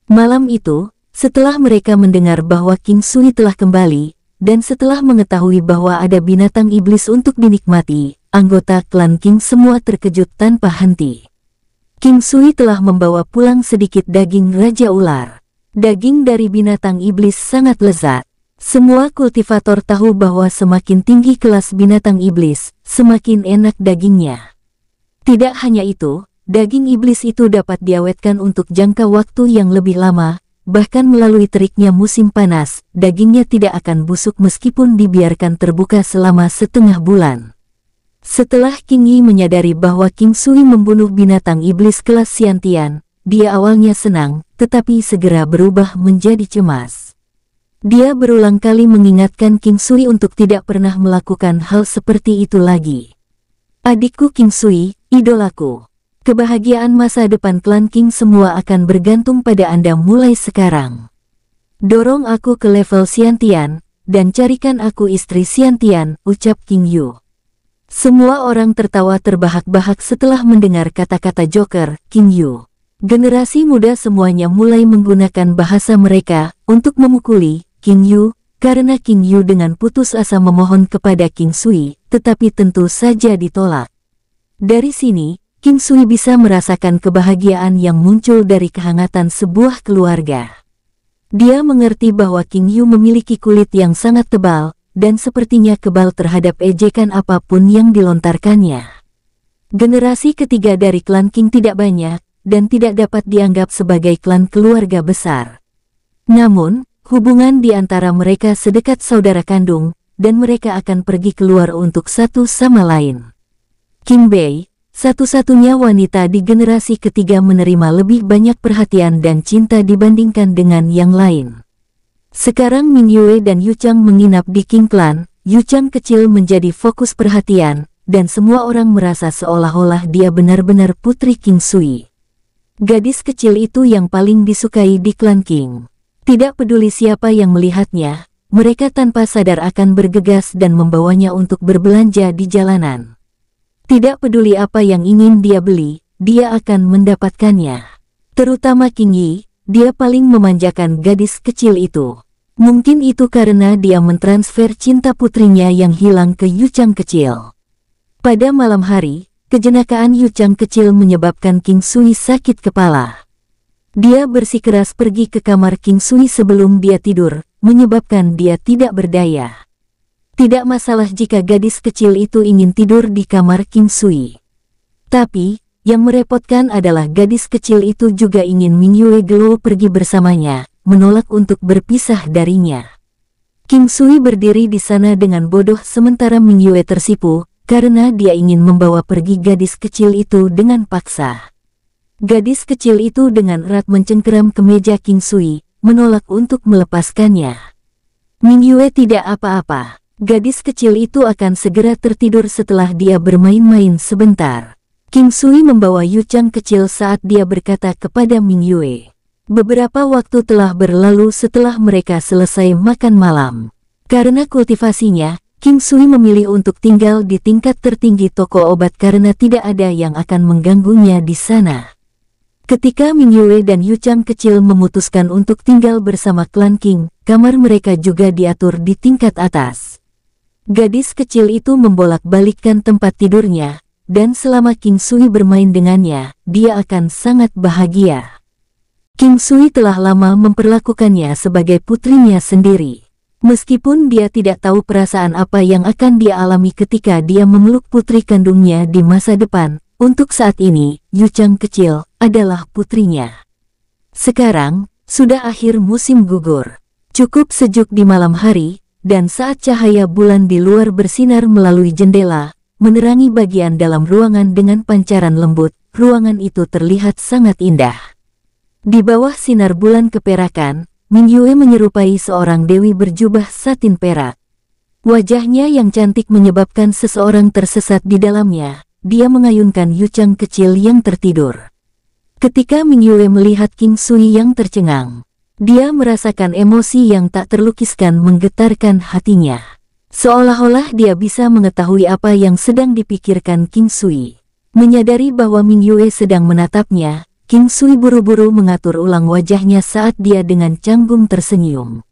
Malam itu, setelah mereka mendengar bahwa King Sui telah kembali, dan setelah mengetahui bahwa ada binatang iblis untuk dinikmati, anggota klan King semua terkejut tanpa henti. King Sui telah membawa pulang sedikit daging Raja Ular. Daging dari binatang iblis sangat lezat. Semua kultivator tahu bahwa semakin tinggi kelas binatang iblis, semakin enak dagingnya. Tidak hanya itu, daging iblis itu dapat diawetkan untuk jangka waktu yang lebih lama, bahkan melalui teriknya musim panas, dagingnya tidak akan busuk meskipun dibiarkan terbuka selama setengah bulan. Setelah King Yi menyadari bahwa King Sui membunuh binatang iblis kelas Xiantian, dia awalnya senang, tetapi segera berubah menjadi cemas. Dia berulang kali mengingatkan King Sui untuk tidak pernah melakukan hal seperti itu lagi. Adikku King Sui, idolaku. Kebahagiaan masa depan klan King semua akan bergantung pada Anda mulai sekarang. Dorong aku ke level Xiantian, dan carikan aku istri Xiantian, ucap King Yu. Semua orang tertawa terbahak-bahak setelah mendengar kata-kata Joker, King Yu. Generasi muda semuanya mulai menggunakan bahasa mereka untuk memukuli King Yu, karena King Yu dengan putus asa memohon kepada King Sui, tetapi tentu saja ditolak. Dari sini, King Sui bisa merasakan kebahagiaan yang muncul dari kehangatan sebuah keluarga. Dia mengerti bahwa King Yu memiliki kulit yang sangat tebal, dan sepertinya kebal terhadap ejekan apapun yang dilontarkannya. Generasi ketiga dari klan King tidak banyak, dan tidak dapat dianggap sebagai klan keluarga besar. Namun, hubungan di antara mereka sedekat saudara kandung, dan mereka akan pergi keluar untuk satu sama lain. Qing Bei, satu-satunya wanita di generasi ketiga, menerima lebih banyak perhatian dan cinta dibandingkan dengan yang lain. Sekarang Ming Yue dan Yu Chang menginap di Qing Clan. Yu Chang kecil menjadi fokus perhatian, dan semua orang merasa seolah-olah dia benar-benar putri King Sui. Gadis kecil itu yang paling disukai di klan Qing. Tidak peduli siapa yang melihatnya, mereka tanpa sadar akan bergegas dan membawanya untuk berbelanja di jalanan. Tidak peduli apa yang ingin dia beli, dia akan mendapatkannya. Terutama Qing Yi, dia paling memanjakan gadis kecil itu. Mungkin itu karena dia mentransfer cinta putrinya yang hilang ke Yu Chang kecil. Pada malam hari, kejenakaan Yu Chang kecil menyebabkan King Sui sakit kepala. Dia bersikeras pergi ke kamar King Sui sebelum dia tidur, menyebabkan dia tidak berdaya. Tidak masalah jika gadis kecil itu ingin tidur di kamar King Sui. Tapi, yang merepotkan adalah gadis kecil itu juga ingin Ming Yue Gelo pergi bersamanya, menolak untuk berpisah darinya. King Sui berdiri di sana dengan bodoh sementara Ming Yue tersipu, karena dia ingin membawa pergi gadis kecil itu dengan paksa. Gadis kecil itu dengan erat mencengkeram ke meja King Sui, menolak untuk melepaskannya. Ming Yue tidak apa-apa, gadis kecil itu akan segera tertidur setelah dia bermain-main sebentar. King Sui membawa Yu Chang kecil saat dia berkata kepada Ming Yue. Beberapa waktu telah berlalu setelah mereka selesai makan malam. Karena kultivasinya, King Sui memilih untuk tinggal di tingkat tertinggi toko obat karena tidak ada yang akan mengganggunya di sana. Ketika Ming Yue dan Yu Chang kecil memutuskan untuk tinggal bersama klan Qing, kamar mereka juga diatur di tingkat atas. Gadis kecil itu membolak-balikkan tempat tidurnya, dan selama King Sui bermain dengannya, dia akan sangat bahagia. King Sui telah lama memperlakukannya sebagai putrinya sendiri. Meskipun dia tidak tahu perasaan apa yang akan dia alami ketika dia memeluk putri kandungnya di masa depan, untuk saat ini, Yu Chang kecil adalah putrinya. Sekarang, sudah akhir musim gugur. Cukup sejuk di malam hari, dan saat cahaya bulan di luar bersinar melalui jendela, menerangi bagian dalam ruangan dengan pancaran lembut, ruangan itu terlihat sangat indah. Di bawah sinar bulan keperakan, Ming Yue menyerupai seorang dewi berjubah satin perak. Wajahnya yang cantik menyebabkan seseorang tersesat di dalamnya. Dia mengayunkan Yu Chang kecil yang tertidur. Ketika Ming Yue melihat King Sui yang tercengang, dia merasakan emosi yang tak terlukiskan menggetarkan hatinya. Seolah-olah dia bisa mengetahui apa yang sedang dipikirkan King Sui. Menyadari bahwa Ming Yue sedang menatapnya, King Sui buru-buru mengatur ulang wajahnya saat dia dengan canggung tersenyum.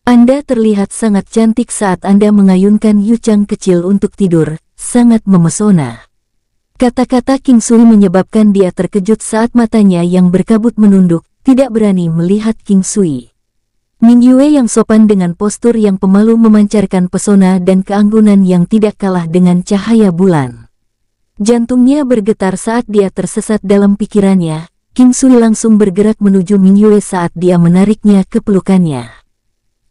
Anda terlihat sangat cantik saat Anda mengayunkan Yu Chang kecil untuk tidur, sangat memesona. Kata-kata King Sui menyebabkan dia terkejut saat matanya yang berkabut menunduk, tidak berani melihat King Sui. Ming Yue yang sopan dengan postur yang pemalu memancarkan pesona dan keanggunan yang tidak kalah dengan cahaya bulan. Jantungnya bergetar saat dia tersesat dalam pikirannya. King Sui langsung bergerak menuju Ming Yue saat dia menariknya ke pelukannya.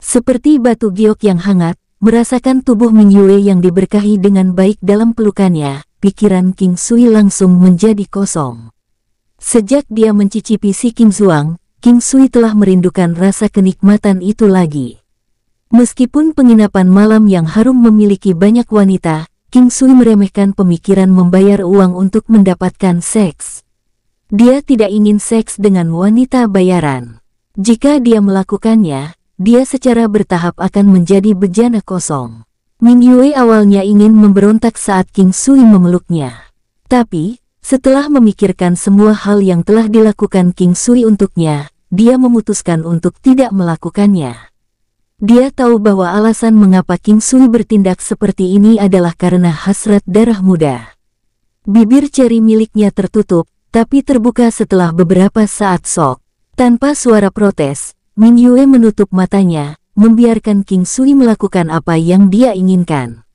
Seperti batu giok yang hangat, merasakan tubuh Ming Yue yang diberkahi dengan baik dalam pelukannya, pikiran King Sui langsung menjadi kosong. Sejak dia mencicipi si King Zuang, King Sui telah merindukan rasa kenikmatan itu lagi. Meskipun penginapan malam yang harum memiliki banyak wanita, King Sui meremehkan pemikiran membayar uang untuk mendapatkan seks. Dia tidak ingin seks dengan wanita bayaran. Jika dia melakukannya, dia secara bertahap akan menjadi bejana kosong. Ming Yue awalnya ingin memberontak saat King Sui memeluknya. Tapi, setelah memikirkan semua hal yang telah dilakukan King Sui untuknya, dia memutuskan untuk tidak melakukannya. Dia tahu bahwa alasan mengapa King Sui bertindak seperti ini adalah karena hasrat darah muda. Bibir ceri miliknya tertutup, tapi terbuka setelah beberapa saat sok. Tanpa suara protes, Ming Yue menutup matanya, membiarkan King Sui melakukan apa yang dia inginkan.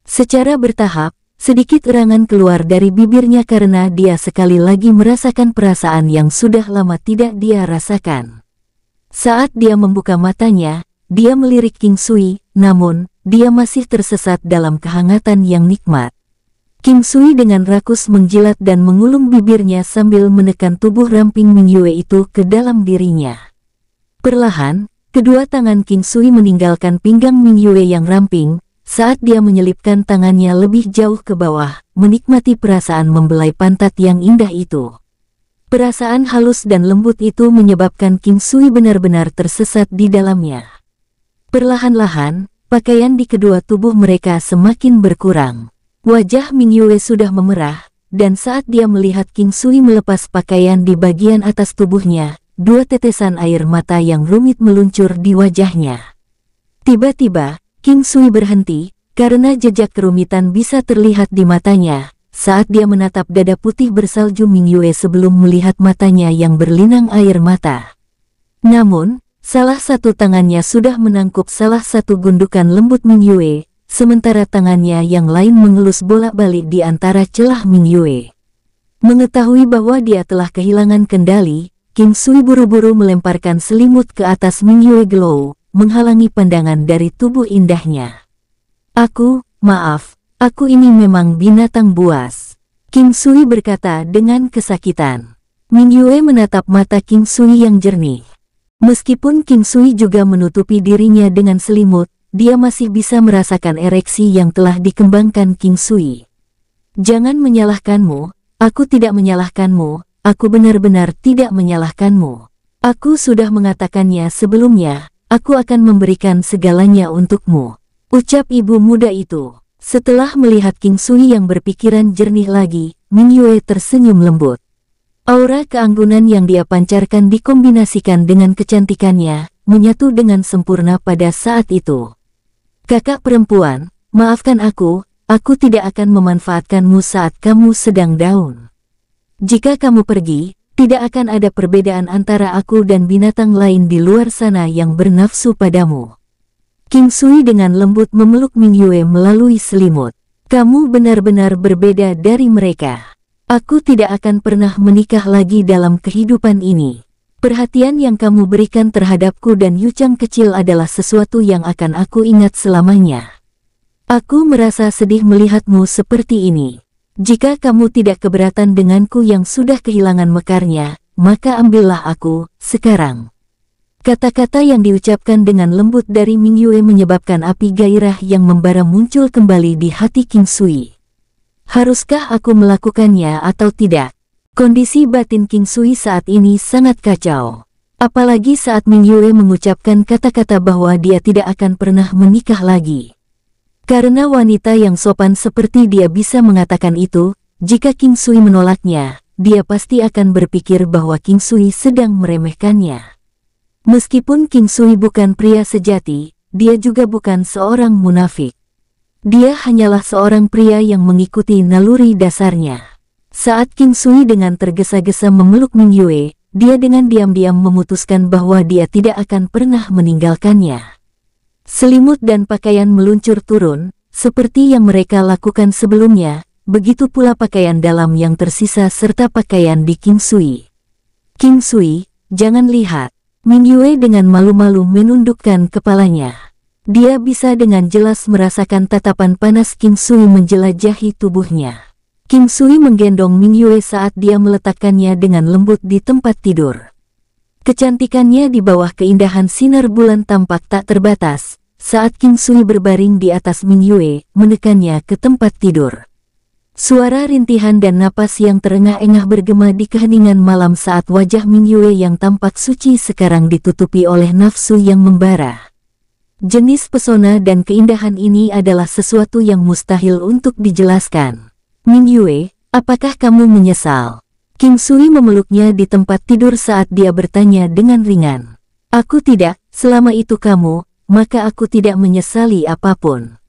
Secara bertahap, Sedikit erangan keluar dari bibirnya karena dia sekali lagi merasakan perasaan yang sudah lama tidak dia rasakan. Saat dia membuka matanya, dia melirik King Sui, namun, dia masih tersesat dalam kehangatan yang nikmat. King Sui dengan rakus menjilat dan mengulung bibirnya sambil menekan tubuh ramping Ming Yue itu ke dalam dirinya. Perlahan, kedua tangan King Sui meninggalkan pinggang Ming Yue yang ramping, saat dia menyelipkan tangannya lebih jauh ke bawah, menikmati perasaan membelai pantat yang indah itu. Perasaan halus dan lembut itu menyebabkan King Sui benar-benar tersesat di dalamnya. Perlahan-lahan, pakaian di kedua tubuh mereka semakin berkurang. Wajah Ming Yue sudah memerah, dan saat dia melihat King Sui melepas pakaian di bagian atas tubuhnya, dua tetesan air mata yang rumit meluncur di wajahnya. Tiba-tiba, King Sui berhenti, karena jejak kerumitan bisa terlihat di matanya, saat dia menatap dada putih bersalju Ming Yue sebelum melihat matanya yang berlinang air mata. Namun, salah satu tangannya sudah menangkup salah satu gundukan lembut Ming Yue, sementara tangannya yang lain mengelus bolak-balik di antara celah Ming Yue. Mengetahui bahwa dia telah kehilangan kendali, King Sui buru-buru melemparkan selimut ke atas Ming Yue Glow, menghalangi pandangan dari tubuh indahnya. Maaf, aku ini memang binatang buas. King Sui berkata dengan kesakitan. Ming Yue menatap mata King Sui yang jernih. Meskipun King Sui juga menutupi dirinya dengan selimut, dia masih bisa merasakan ereksi yang telah dikembangkan King Sui. Jangan menyalahkanmu, aku tidak menyalahkanmu, aku benar-benar tidak menyalahkanmu. Aku sudah mengatakannya sebelumnya. Aku akan memberikan segalanya untukmu, ucap ibu muda itu. Setelah melihat King Sui yang berpikiran jernih lagi, Ming Yue tersenyum lembut. Aura keanggunan yang dia pancarkan dikombinasikan dengan kecantikannya, menyatu dengan sempurna pada saat itu. Kakak perempuan, maafkan aku tidak akan memanfaatkanmu saat kamu sedang down. Jika kamu pergi, tidak akan ada perbedaan antara aku dan binatang lain di luar sana yang bernafsu padamu. King Sui dengan lembut memeluk Ming Yue melalui selimut. Kamu benar-benar berbeda dari mereka. Aku tidak akan pernah menikah lagi dalam kehidupan ini. Perhatian yang kamu berikan terhadapku dan Yuchang kecil adalah sesuatu yang akan aku ingat selamanya. Aku merasa sedih melihatmu seperti ini. Jika kamu tidak keberatan denganku yang sudah kehilangan mekarnya, maka ambillah aku, sekarang. Kata-kata yang diucapkan dengan lembut dari Ming Yue menyebabkan api gairah yang membara muncul kembali di hati King Sui. Haruskah aku melakukannya atau tidak? Kondisi batin King Sui saat ini sangat kacau. Apalagi saat Ming Yue mengucapkan kata-kata bahwa dia tidak akan pernah menikah lagi. Karena wanita yang sopan seperti dia bisa mengatakan itu, jika King Sui menolaknya, dia pasti akan berpikir bahwa King Sui sedang meremehkannya. Meskipun King Sui bukan pria sejati, dia juga bukan seorang munafik. Dia hanyalah seorang pria yang mengikuti naluri dasarnya. Saat King Sui dengan tergesa-gesa memeluk Ming Yue, dia dengan diam-diam memutuskan bahwa dia tidak akan pernah meninggalkannya. Selimut dan pakaian meluncur turun, seperti yang mereka lakukan sebelumnya, begitu pula pakaian dalam yang tersisa serta pakaian di King Sui. King Sui, jangan lihat. Ming Yue dengan malu-malu menundukkan kepalanya. Dia bisa dengan jelas merasakan tatapan panas King Sui menjelajahi tubuhnya. King Sui menggendong Ming Yue saat dia meletakkannya dengan lembut di tempat tidur. Kecantikannya di bawah keindahan sinar bulan tampak tak terbatas, saat King Sui berbaring di atas Ming Yue, menekannya ke tempat tidur. Suara rintihan dan napas yang terengah-engah bergema di keheningan malam saat wajah Ming Yue yang tampak suci sekarang ditutupi oleh nafsu yang membara. Jenis pesona dan keindahan ini adalah sesuatu yang mustahil untuk dijelaskan. Ming Yue, apakah kamu menyesal? King Sui memeluknya di tempat tidur saat dia bertanya dengan ringan. Aku tidak, selama itu kamu, maka aku tidak menyesali apapun.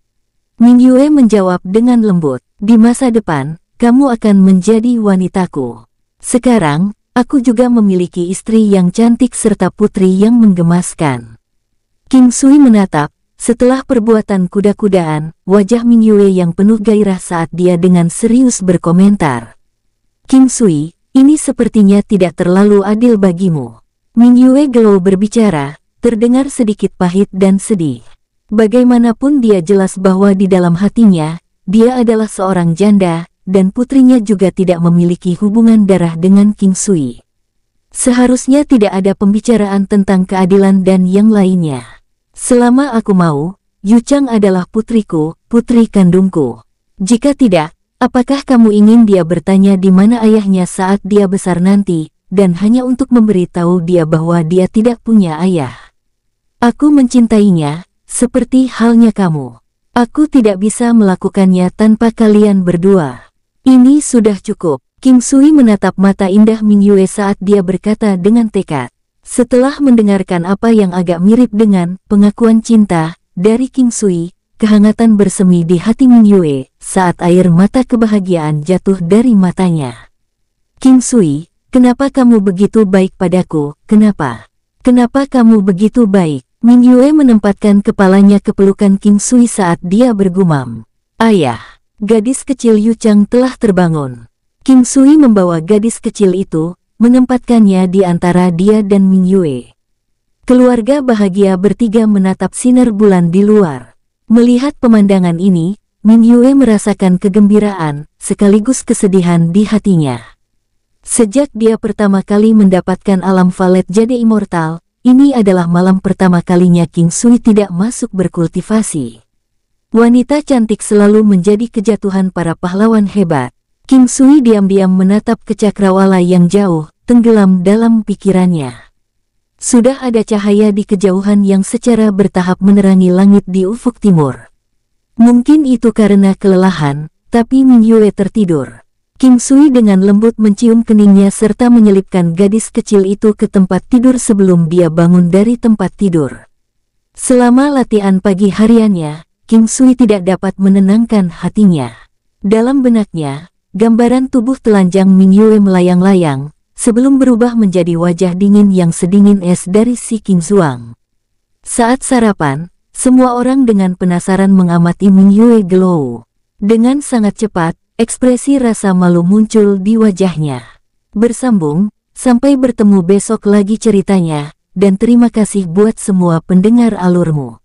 Ming Yue menjawab dengan lembut, di masa depan, kamu akan menjadi wanitaku. Sekarang, aku juga memiliki istri yang cantik serta putri yang menggemaskan. King Sui menatap, Setelah perbuatan kuda-kudaan, wajah Ming Yue yang penuh gairah saat dia dengan serius berkomentar. King Sui, ini sepertinya tidak terlalu adil bagimu. Ming Yue Gelo berbicara, terdengar sedikit pahit dan sedih. Bagaimanapun dia jelas bahwa di dalam hatinya, dia adalah seorang janda, dan putrinya juga tidak memiliki hubungan darah dengan King Sui. Seharusnya tidak ada pembicaraan tentang keadilan dan yang lainnya. Selama aku mau, Yu Chang adalah putriku, putri kandungku. Jika tidak, apakah kamu ingin dia bertanya di mana ayahnya saat dia besar nanti, dan hanya untuk memberitahu dia bahwa dia tidak punya ayah? Aku mencintainya, seperti halnya kamu. Aku tidak bisa melakukannya tanpa kalian berdua. Ini sudah cukup. King Sui menatap mata indah Ming Yue saat dia berkata dengan tekad. Setelah mendengarkan apa yang agak mirip dengan pengakuan cinta dari King Sui, kehangatan bersemi di hati Ming Yue saat air mata kebahagiaan jatuh dari matanya. King Sui, kenapa kamu begitu baik padaku? Kenapa? Kenapa kamu begitu baik? Ming Yue menempatkan kepalanya ke pelukan King Sui saat dia bergumam. Ayah, gadis kecil Yu Chang telah terbangun. King Sui membawa gadis kecil itu, menempatkannya di antara dia dan Ming Yue. Keluarga bahagia bertiga menatap sinar bulan di luar. Melihat pemandangan ini, Ming Yue merasakan kegembiraan, sekaligus kesedihan di hatinya. Sejak dia pertama kali mendapatkan alam valet jadi immortal, ini adalah malam pertama kalinya King Sui tidak masuk berkultivasi. Wanita cantik selalu menjadi kejatuhan para pahlawan hebat. King Sui diam-diam menatap ke cakrawala yang jauh, tenggelam dalam pikirannya. Sudah ada cahaya di kejauhan yang secara bertahap menerangi langit di ufuk timur. Mungkin itu karena kelelahan, tapi Ming Yue tertidur. King Sui dengan lembut mencium keningnya serta menyelipkan gadis kecil itu ke tempat tidur sebelum dia bangun dari tempat tidur. Selama latihan pagi hariannya, King Sui tidak dapat menenangkan hatinya. Dalam benaknya, gambaran tubuh telanjang Ming Yue melayang-layang, sebelum berubah menjadi wajah dingin yang sedingin es dari si King Zuang. Saat sarapan, semua orang dengan penasaran mengamati Ming Yue Gelo. Dengan sangat cepat, ekspresi rasa malu muncul di wajahnya. Bersambung, sampai bertemu besok lagi ceritanya, dan terima kasih buat semua pendengar alurmu.